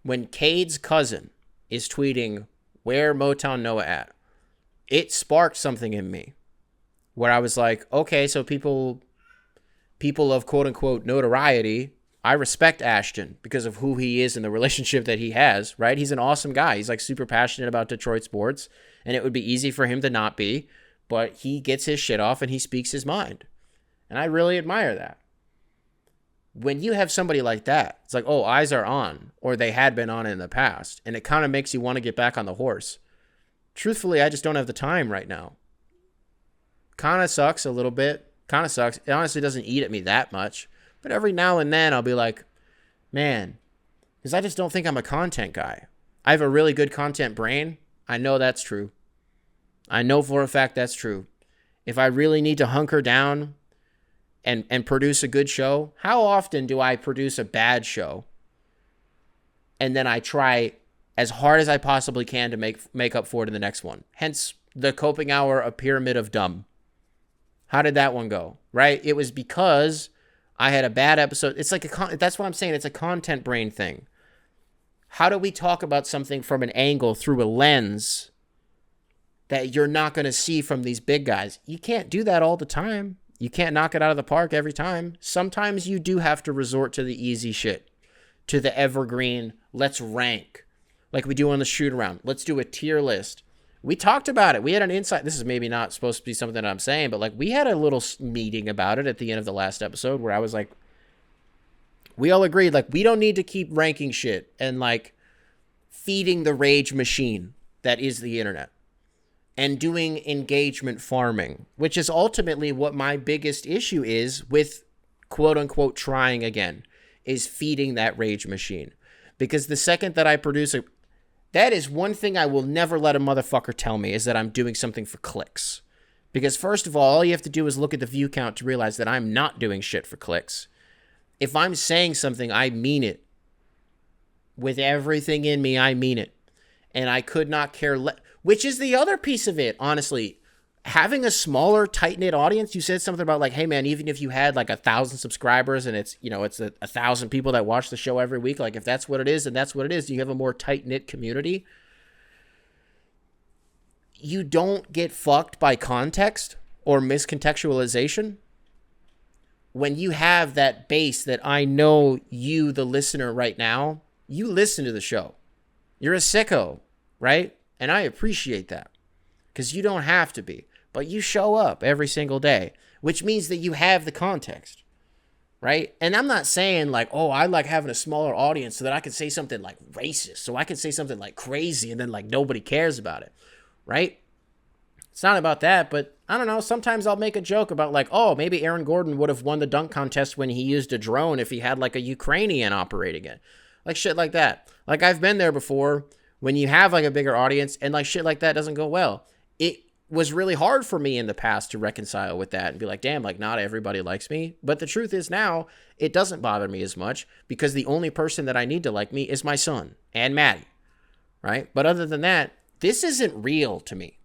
When Cade's cousin is tweeting, where Motown Noah at? It sparked something in me where I was like, okay, so people of quote unquote notoriety, I respect Ashton because of who he is and the relationship that he has, right? He's an awesome guy. He's like super passionate about Detroit sports, and it would be easy for him to not be, but he gets his shit off and he speaks his mind. And I really admire that. When you have somebody like that, it's like, oh, eyes are on, or they had been on in the past, and it kind of makes you want to get back on the horse. Truthfully, I just don't have the time right now. Kind of sucks a little bit. Kind of sucks. It honestly doesn't eat at me that much. But every now and then I'll be like, man, because I just don't think I'm a content guy. I have a really good content brain. I know that's true. I know for a fact that's true. If I really need to hunker down and produce a good show, how often do I produce a bad show and then I try as hard as I possibly can to make up for it in the next one? Hence the Coping Hour, a pyramid of dumb. How did that one go? Right? It was because I had a bad episode. It's like that's what I'm saying. It's a content brain thing. How do we talk about something from an angle through a lens that you're not going to see from these big guys? You can't do that all the time. You can't knock it out of the park every time. Sometimes you do have to resort to the easy shit, to the evergreen, let's rank, like we do on the shoot around. Let's do a tier list. We talked about it. We had an insight. This is maybe not supposed to be something that I'm saying, but like we had a little meeting about it at the end of the last episode where I was like, we all agreed, like, we don't need to keep ranking shit and like feeding the rage machine that is the internet and doing engagement farming, which is ultimately what my biggest issue is with quote unquote trying again, is feeding that rage machine. Because the second that I produce that is one thing I will never let a motherfucker tell me, is that I'm doing something for clicks. Because first of all you have to do is look at the view count to realize that I'm not doing shit for clicks. If I'm saying something, I mean it. With everything in me, I mean it. And I could not care less, which is the other piece of it, honestly. Having a smaller, tight-knit audience, you said something about like, hey man, even if you had like 1,000 subscribers and it's, you know, it's 1,000 people that watch the show every week, like if that's what it is, then that's what it is. You have a more tight-knit community. You don't get fucked by context or miscontextualization, when you have that base that I know you, the listener right now, you listen to the show. You're a sicko, right? And I appreciate that because you don't have to be, but you show up every single day, which means that you have the context, right? And I'm not saying like, oh, I like having a smaller audience so that I can say something like racist, so I can say something like crazy and then like nobody cares about it, right? It's not about that, but I don't know. Sometimes I'll make a joke about like, oh, maybe Aaron Gordon would have won the dunk contest when he used a drone if he had like a Ukrainian operating it. Like shit like that. Like I've been there before when you have like a bigger audience and like shit like that doesn't go well. It was really hard for me in the past to reconcile with that and be like, damn, like not everybody likes me. But the truth is now it doesn't bother me as much because the only person that I need to like me is my son and Maddie, right? But other than that, this isn't real to me.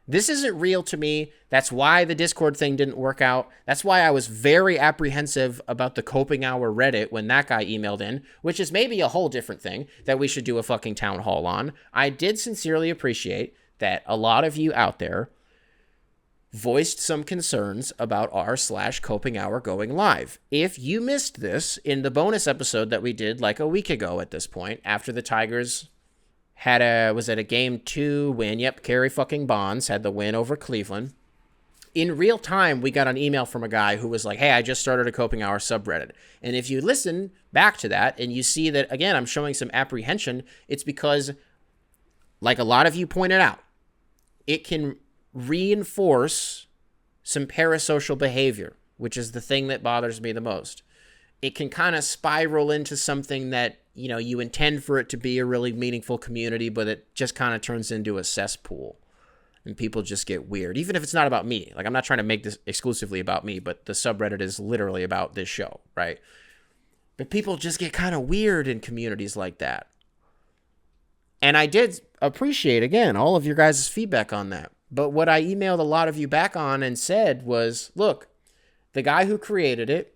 This isn't real to me. That's why the Discord thing didn't work out. That's why I was very apprehensive about the CopingHour Reddit when that guy emailed in, which is maybe a whole different thing that we should do a fucking town hall on. I did sincerely appreciate that a lot of you out there voiced some concerns about r/CopingHour going live. If you missed this in the bonus episode that we did like a week ago at this point, after the Tigers was it a game 2 win? Yep, Kerry fucking Bonds had the win over Cleveland. In real time, we got an email from a guy who was like, hey, I just started a CopingHour subreddit. And if you listen back to that and you see that, again, I'm showing some apprehension, it's because, like a lot of you pointed out, it can reinforce some parasocial behavior, which is the thing that bothers me the most. It can kind of spiral into something that, you know, you intend for it to be a really meaningful community, but it just kind of turns into a cesspool and people just get weird, even if it's not about me. Like, I'm not trying to make this exclusively about me, but the subreddit is literally about this show, right? But people just get kind of weird in communities like that. And I did appreciate, again, all of your guys' feedback on that. But what I emailed a lot of you back on and said was, look, the guy who created it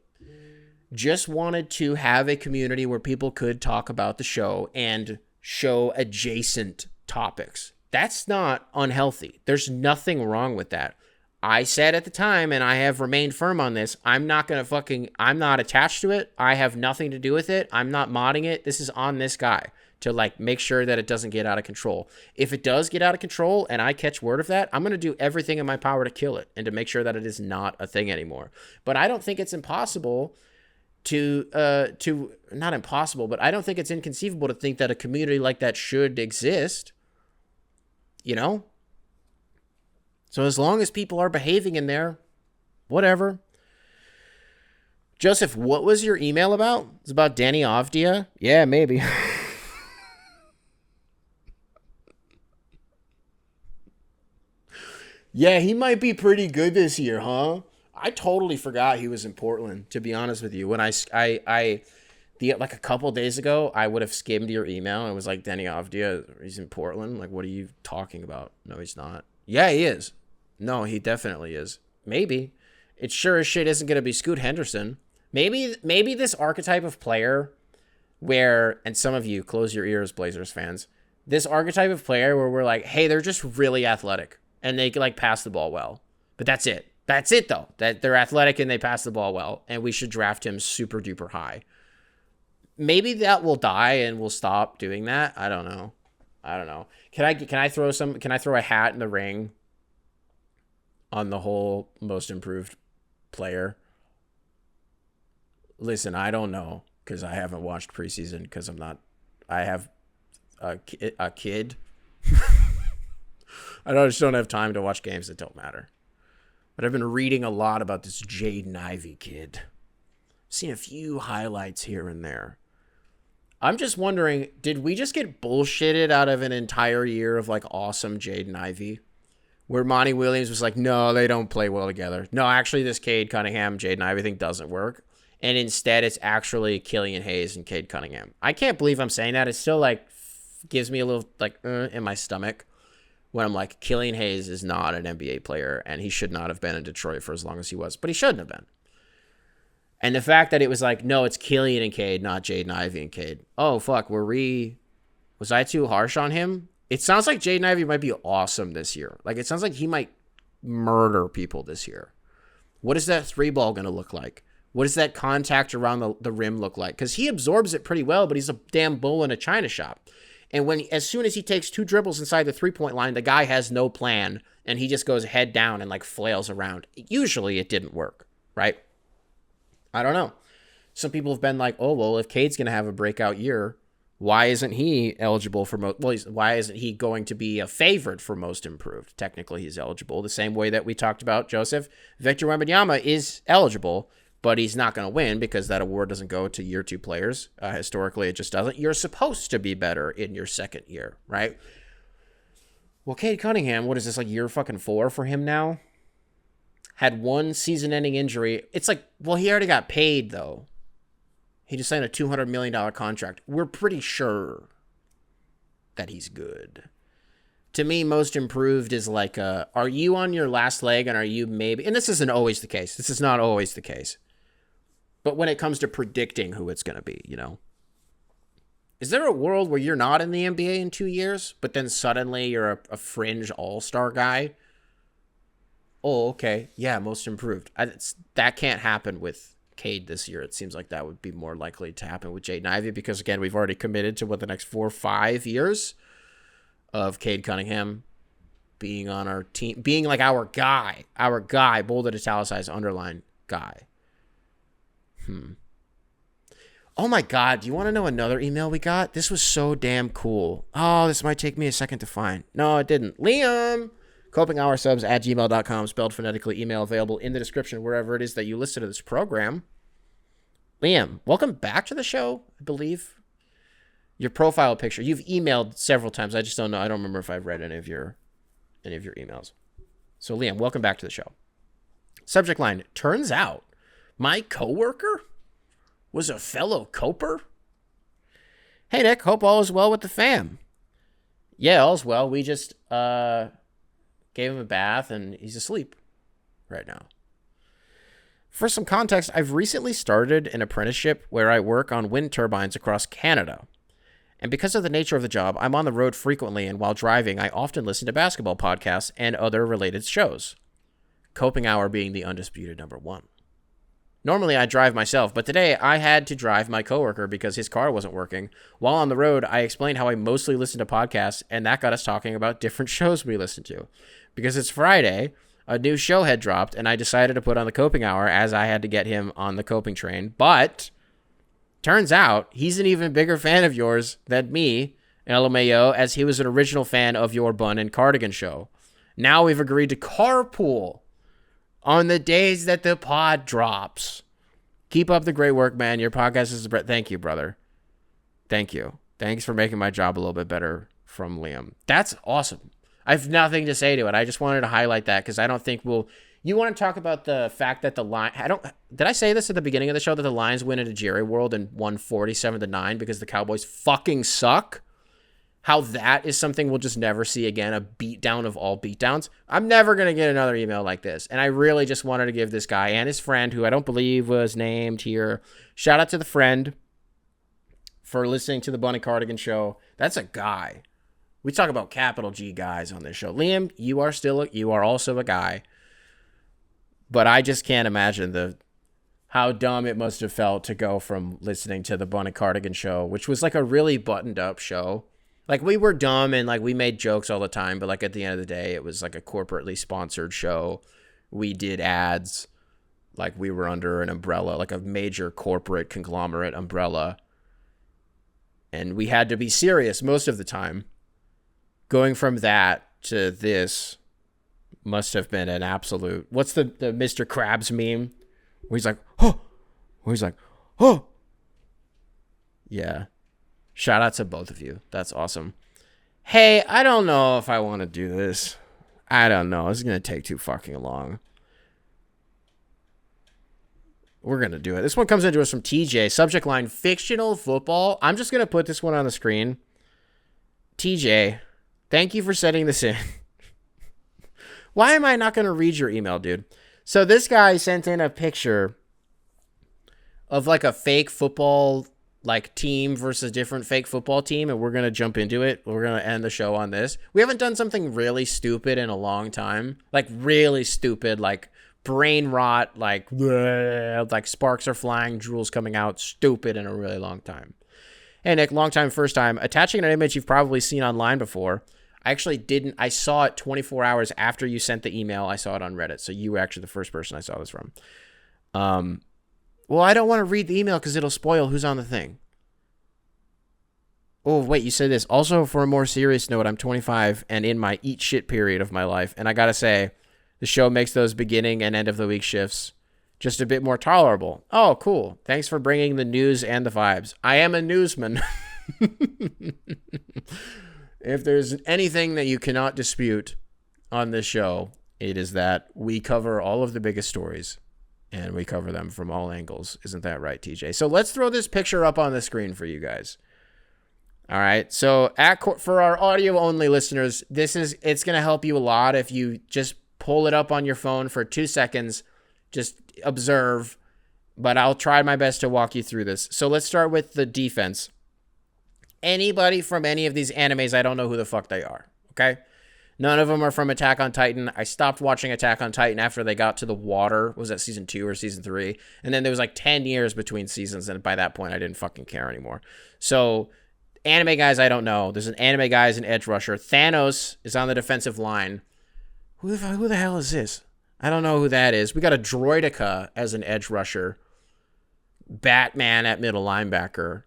just wanted to have a community where people could talk about the show and show adjacent topics. That's not unhealthy. There's nothing wrong with that. I said at the time, and I have remained firm on this, I'm not attached to it. I have nothing to do with it. I'm not modding it. This is on this guy to like make sure that it doesn't get out of control. If it does get out of control and I catch word of that, I'm going to do everything in my power to kill it and to make sure that it is not a thing anymore. But I don't think it's impossible not impossible, but I don't think it's inconceivable to think that a community like that should exist, you know? So as long as people are behaving in there, whatever. Joseph, what was your email about? It's about Danny Avdia? Yeah, maybe. Yeah, he might be pretty good this year, huh? I totally forgot he was in Portland, to be honest with you. When like a couple days ago, I would have skimmed your email and was like, Danny Avdia, he's in Portland? Like, what are you talking about? No, he's not. Yeah, he is. No, he definitely is. Maybe. It sure as shit isn't going to be Scoot Henderson. Maybe this archetype of player where, and some of you, close your ears, Blazers fans, this archetype of player where we're like, hey, they're just really athletic and they can like pass the ball well. But that's it. That's it, though. That they're athletic and they pass the ball well, and we should draft him super duper high. Maybe that will die and we'll stop doing that. I don't know. Can I throw a hat in the ring on the whole most improved player? Listen, I don't know because I haven't watched preseason because I have a kid. I just don't have time to watch games that don't matter. But I've been reading a lot about this Jaden Ivey kid. Seen a few highlights here and there. I'm just wondering, did we just get bullshitted out of an entire year of like awesome Jaden Ivey? Where Monty Williams was like, no, they don't play well together. No, actually this Cade Cunningham, Jaden Ivey thing doesn't work. And instead it's actually Killian Hayes and Cade Cunningham. I can't believe I'm saying that. It still like gives me a little like in my stomach. When I'm like, Killian Hayes is not an NBA player, and he should not have been in Detroit for as long as he was. But he shouldn't have been. And the fact that it was like, no, it's Killian and Cade, not Jaden Ivey and Cade. Oh, fuck, was I too harsh on him? It sounds like Jaden Ivey might be awesome this year. Like, it sounds like he might murder people this year. What is that 3 ball going to look like? What does that contact around the rim look like? Because he absorbs it pretty well, but he's a damn bull in a china shop. And as soon as he takes 2 dribbles inside the 3-point line, the guy has no plan, and he just goes head down and like flails around. Usually it didn't work, right? I don't know. Some people have been like, oh, well, if Cade's going to have a breakout year, why isn't he eligible for why isn't he going to be a favorite for most improved? Technically, he's eligible. The same way that we talked about Joseph. Victor Wembanyama is eligible, but he's not going to win because that award doesn't go to year 2 players. Historically, it just doesn't. You're supposed to be better in your second year, right? Well, Cade Cunningham, what is this, like year fucking 4 for him now? Had 1 season-ending injury. It's like, well, he already got paid, though. He just signed a $200 million contract. We're pretty sure that he's good. To me, most improved is like, are you on your last leg and are you maybe... And this isn't always the case. This is not always the case. But when it comes to predicting who it's going to be, you know. Is there a world where you're not in the NBA in 2 years, but then suddenly you're a fringe all-star guy? Oh, okay. Yeah, most improved. That can't happen with Cade this year. It seems like that would be more likely to happen with Jaden Ivey because, again, we've already committed to the next 4 or 5 years of Cade Cunningham being on our team, being like our guy, bolded, italicized, underline guy. Oh my God, do you want to know another email we got? This was so damn cool. Oh, this might take me a second to find. No, it didn't. Liam! CopingHourSubs@gmail.com, spelled phonetically. Email available in the description wherever it is that you listen to this program. Liam, welcome back to the show, I believe. Your profile picture. You've emailed several times. I just don't know. I don't remember if I've read any of your emails. So, Liam, welcome back to the show. Subject line, turns out my coworker was a fellow coper. Hey, Nick, hope all is well with the fam. Yeah, all's well. We just gave him a bath, and he's asleep right now. For some context, I've recently started an apprenticeship where I work on wind turbines across Canada. And because of the nature of the job, I'm on the road frequently, and while driving, I often listen to basketball podcasts and other related shows. CopingHour being the undisputed number 1. Normally, I drive myself, but today I had to drive my coworker because his car wasn't working. While on the road, I explained how I mostly listen to podcasts, and that got us talking about different shows we listen to. Because it's Friday, a new show had dropped, and I decided to put on the CopingHour as I had to get him on the coping train. But turns out he's an even bigger fan of yours than me, LMAO, as he was an original fan of your Bun and Cardigan show. Now we've agreed to carpool on the days that the pod drops. Keep up the great work, man. Your podcast is... Thank you, brother. Thank you. Thanks for making my job a little bit better, from Liam. That's awesome. I have nothing to say to it. I just wanted to highlight that because I don't think we'll... You want to talk about the fact that the line... Did I say this at the beginning of the show that the Lions win into Jerry World and won 47-9 because the Cowboys fucking suck? How that is something we'll just never see again, a beatdown of all beatdowns. I'm never going to get another email like this. And I really just wanted to give this guy and his friend, who I don't believe was named here, shout out to the friend for listening to the Bunny Cardigan show. That's a guy. We talk about capital G guys on this show. Liam, you are also a guy. But I just can't imagine how dumb it must have felt to go from listening to the Bunny Cardigan show, which was like a really buttoned up show. Like, we were dumb and, like, we made jokes all the time, but, like, at the end of the day, it was, like, a corporately sponsored show. We did ads. Like, we were under an umbrella, like a major corporate conglomerate umbrella. And we had to be serious most of the time. Going from that to this must have been an absolute... What's the Mr. Krabs meme? Where he's like, oh! Where he's like, oh! Yeah. Shout out to both of you. That's awesome. Hey, I don't know if I want to do this. I don't know. This is going to take too fucking long. We're going to do it. This one comes into us from TJ. Subject line, fictional football. I'm just going to put this one on the screen. TJ, thank you for sending this in. Why am I not going to read your email, dude? So this guy sent in a picture of like a fake football like team versus different fake football team, and we're going to jump into it. We're going to end the show on this. We haven't done something really stupid in a long time. Like really stupid, like brain rot, like bleh, like sparks are flying, drool's coming out, stupid in a really long time. Hey Nick, long time, first time. Attaching an image you've probably seen online before. I actually didn't. I saw it 24 hours after you sent the email. I saw it on Reddit. So you were actually the first person I saw this from. Well, I don't want to read the email because it'll spoil who's on the thing. Oh, wait, you said this. Also, for a more serious note, I'm 25 and in my eat shit period of my life. And I got to say, the show makes those beginning and end of the week shifts just a bit more tolerable. Oh, cool. Thanks for bringing the news and the vibes. I am a newsman. If there's anything that you cannot dispute on this show, it is that we cover all of the biggest stories and we cover them from all angles. Isn't that right, TJ? So let's throw this picture up on the screen for you guys. All right. So for our audio only listeners, it's going to help you a lot if you just pull it up on your phone for 2 seconds, just observe, but I'll try my best to walk you through this. So let's start with the defense. Anybody from any of these animes, I don't know who the fuck they are, okay? None of them are from Attack on Titan. I stopped watching Attack on Titan after they got to the water. Was that season 2 or season 3? And then there was like 10 years between seasons, and by that point, I didn't fucking care anymore. So, anime guys, I don't know. There's an anime guy as an edge rusher. Thanos is on the defensive line. Who the hell is this? I don't know who that is. We got a Droideka as an edge rusher. Batman at middle linebacker.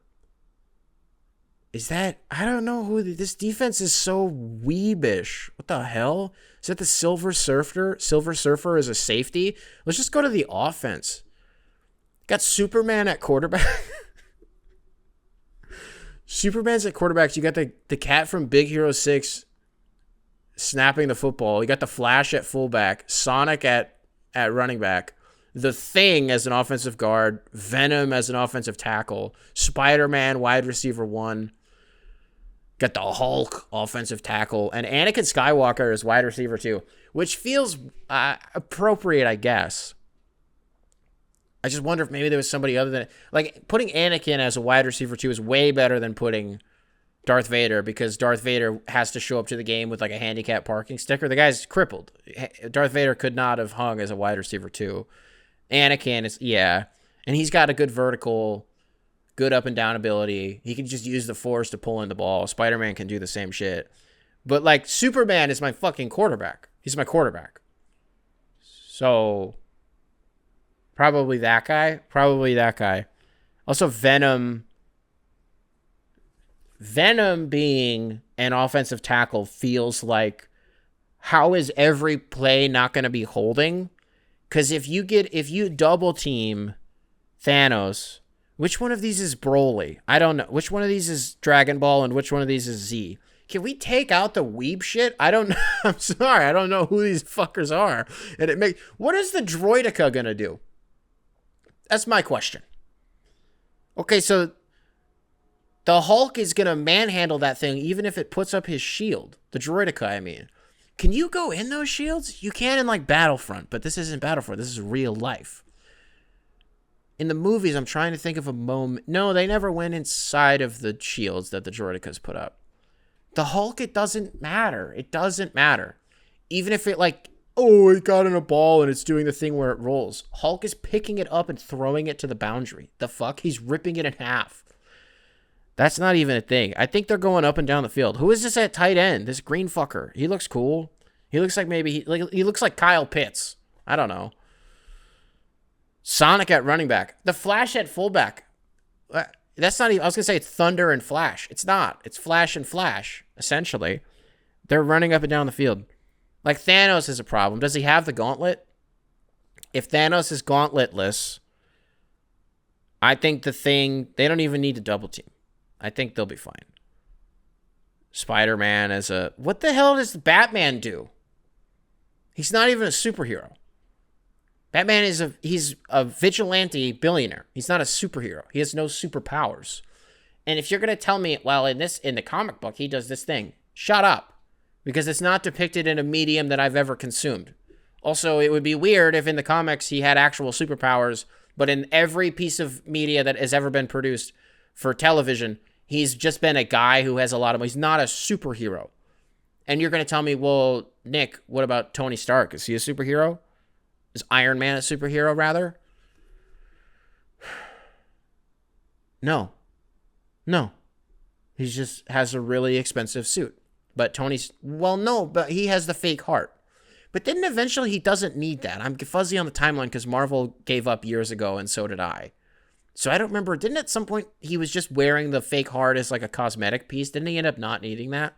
Is that... I don't know who... This defense is so weebish. What the hell? Is that the Silver Surfer? Silver Surfer is a safety? Let's just go to the offense. Got Superman at quarterback. Superman's at quarterback. You got the cat from Big Hero 6 snapping the football. You got the Flash at fullback. Sonic at running back. The Thing as an offensive guard. Venom as an offensive tackle. Spider-Man wide receiver 1. Got the Hulk offensive tackle. And Anakin Skywalker as wide receiver 2. Which feels appropriate, I guess. I just wonder if maybe there was somebody other than... Like, putting Anakin as a wide receiver 2 is way better than putting Darth Vader, because Darth Vader has to show up to the game with, like, a handicap parking sticker. The guy's crippled. Darth Vader could not have hung as a wide receiver 2. Anakin is... Yeah. And he's got a good vertical, good up and down ability. He can just use the Force to pull in the ball. Spider-Man can do the same shit. But, like, Superman is my fucking quarterback. He's my quarterback. So... Probably that guy. Also, Venom being an offensive tackle feels like, how is every play not going to be holding? Because if you double team Thanos, which one of these is Broly? I don't know. Which one of these is Dragon Ball and which one of these is Z? Can we take out the weeb shit? I don't know. I'm sorry. I don't know who these fuckers are. And what is the Droideka going to do? That's my question. Okay, so the Hulk is going to manhandle that thing even if it puts up his shield. The Droideka, I mean. Can you go in those shields? You can in, like, Battlefront, but this isn't Battlefront. This is real life. In the movies, I'm trying to think of a moment. No, they never went inside of the shields that the Droidekas put up. The Hulk, it doesn't matter. It doesn't matter. Even if it, like... Oh, it got in a ball and it's doing the thing where it rolls. Hulk is picking it up and throwing it to the boundary. The fuck? He's ripping it in half. That's not even a thing. I think they're going up and down the field. Who is this at tight end? This green fucker. He looks cool. He looks like maybe he looks like Kyle Pitts. I don't know. Sonic at running back. The Flash at fullback. That's not even... I was going to say it's Thunder and Flash. It's not. It's Flash and Flash, essentially. They're running up and down the field. Like, Thanos is a problem. Does he have the gauntlet? If Thanos is gauntletless, I think the Thing... They don't even need to double team. I think they'll be fine. Spider-Man as a... What the hell does Batman do? He's not even a superhero. Batman is he's a vigilante billionaire. He's not a superhero. He has no superpowers. And if you're going to tell me, well, in the comic book, he does this thing, shut up. Because it's not depicted in a medium that I've ever consumed. Also, it would be weird if in the comics he had actual superpowers, but in every piece of media that has ever been produced, for television, he's just been a guy who has a lot of money. He's not a superhero. And you're going to tell me, well, Nick, what about Tony Stark? Is he a superhero? Is Iron Man a superhero, rather? No. He just has a really expensive suit. But but he has the fake heart. But then eventually he doesn't need that. I'm fuzzy on the timeline because Marvel gave up years ago, and so did I. So I don't remember. Didn't at some point he was just wearing the fake heart as like a cosmetic piece? Didn't he end up not needing that?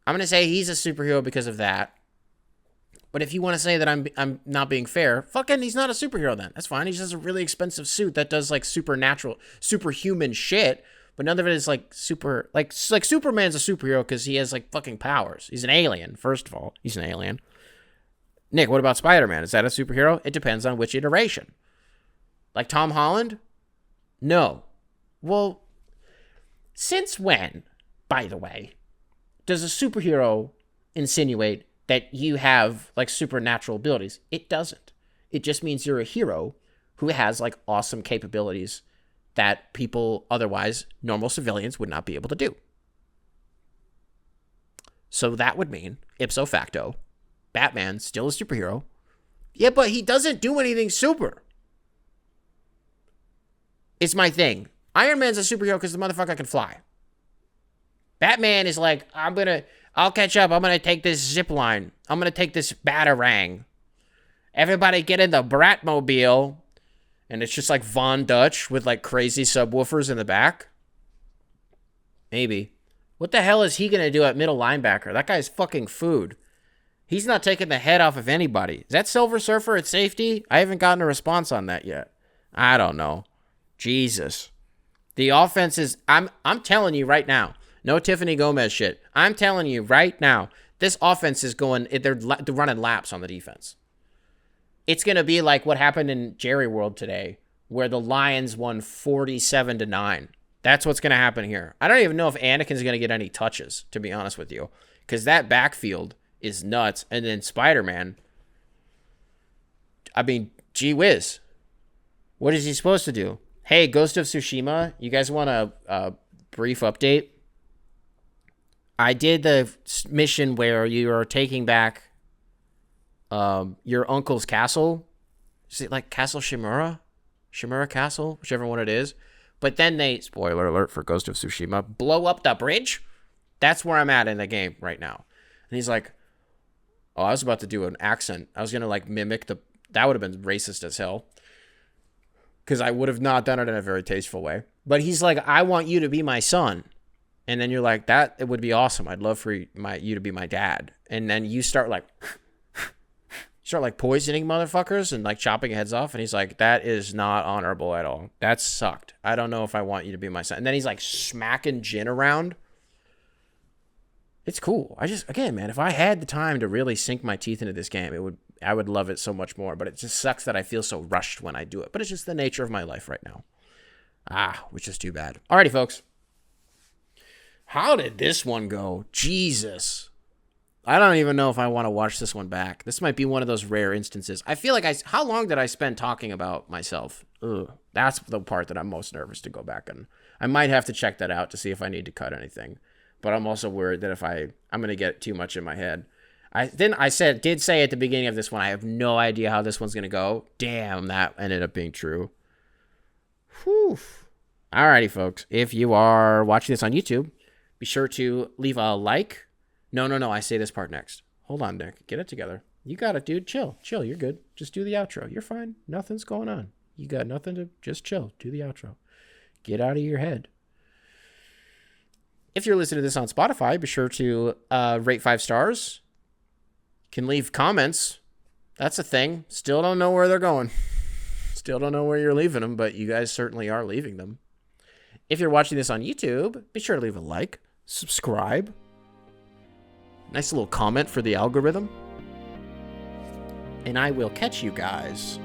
I'm going to say he's a superhero because of that. But if you want to say that I'm not being fair, fucking he's not a superhero then. That's fine. He just has a really expensive suit that does like supernatural, superhuman shit. But none of it is like super, like Superman's a superhero because he has like fucking powers. He's an alien, first of all. He's an alien. Nick, what about Spider-Man? Is that a superhero? It depends on which iteration. Like Tom Holland? No. Well, since when, by the way, does a superhero insinuate that you have like supernatural abilities? It doesn't. It just means you're a hero who has like awesome capabilities that people otherwise, normal civilians, would not be able to do. So that would mean, ipso facto, Batman's still a superhero. Yeah, but he doesn't do anything super. It's my thing. Iron Man's a superhero because the motherfucker can fly. Batman is like, I'll catch up. I'm going to take this zip line. I'm going to take this Batarang. Everybody get in the Bratmobile. And it's just like Von Dutch with like crazy subwoofers in the back. Maybe. What the hell is he going to do at middle linebacker? That guy's fucking food. He's not taking the head off of anybody. Is that Silver Surfer at safety? I haven't gotten a response on that yet. I don't know. Jesus. The offense is, I'm telling you right now, no Tiffany Gomez shit. I'm telling you right now, this offense is going, they're running laps on the defense. It's going to be like what happened in Jerry World today, where the Lions won 47-9. That's what's going to happen here. I don't even know if Anakin's going to get any touches, to be honest with you, because that backfield is nuts. And then Spider-Man, I mean, gee whiz. What is he supposed to do? Hey, Ghost of Tsushima, you guys want a brief update? I did the mission where you are taking back your uncle's castle. Is it like Castle Shimura? Shimura Castle? Whichever one it is. But then they, spoiler alert for Ghost of Tsushima, blow up the bridge. That's where I'm at in the game right now. And he's like, oh, I was about to do an accent. I was going to like mimic that would have been racist as hell. Because I would have not done it in a very tasteful way. But he's like, I want you to be my son. And then you're like, it would be awesome. I'd love for you to be my dad. And then you start like poisoning motherfuckers and like chopping heads off. And he's like, that is not honorable at all. That sucked. I don't know if I want you to be my son. And then he's like smacking gin around. It's cool. Again, man, if I had the time to really sink my teeth into this game, I would love it so much more. But it just sucks that I feel so rushed when I do it. But it's just the nature of my life right now. Which is too bad. Alrighty, folks. How did this one go? Jesus. I don't even know if I want to watch this one back. This might be one of those rare instances. I feel like how long did I spend talking about myself? Ugh, that's the part that I'm most nervous to go back on. I might have to check that out to see if I need to cut anything. But I'm also worried that if I'm going to get too much in my head. Did say at the beginning of this one, I have no idea how this one's going to go. Damn, that ended up being true. Whew. Alrighty, folks. If you are watching this on YouTube, be sure to leave a like. No, I say this part next. Hold on, Nick. Get it together. You got it, dude. Chill. You're good. Just do the outro. You're fine. Nothing's going on. You got nothing to... Just chill. Do the outro. Get out of your head. If you're listening to this on Spotify, be sure to rate 5 stars. Can leave comments. That's a thing. Still don't know where they're going. Still don't know where you're leaving them, but you guys certainly are leaving them. If you're watching this on YouTube, be sure to leave a like. Subscribe. Nice little comment for the algorithm. And I will catch you guys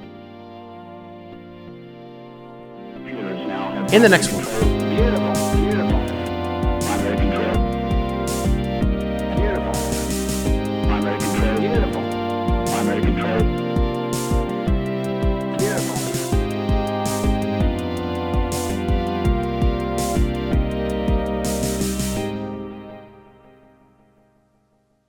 in the next one.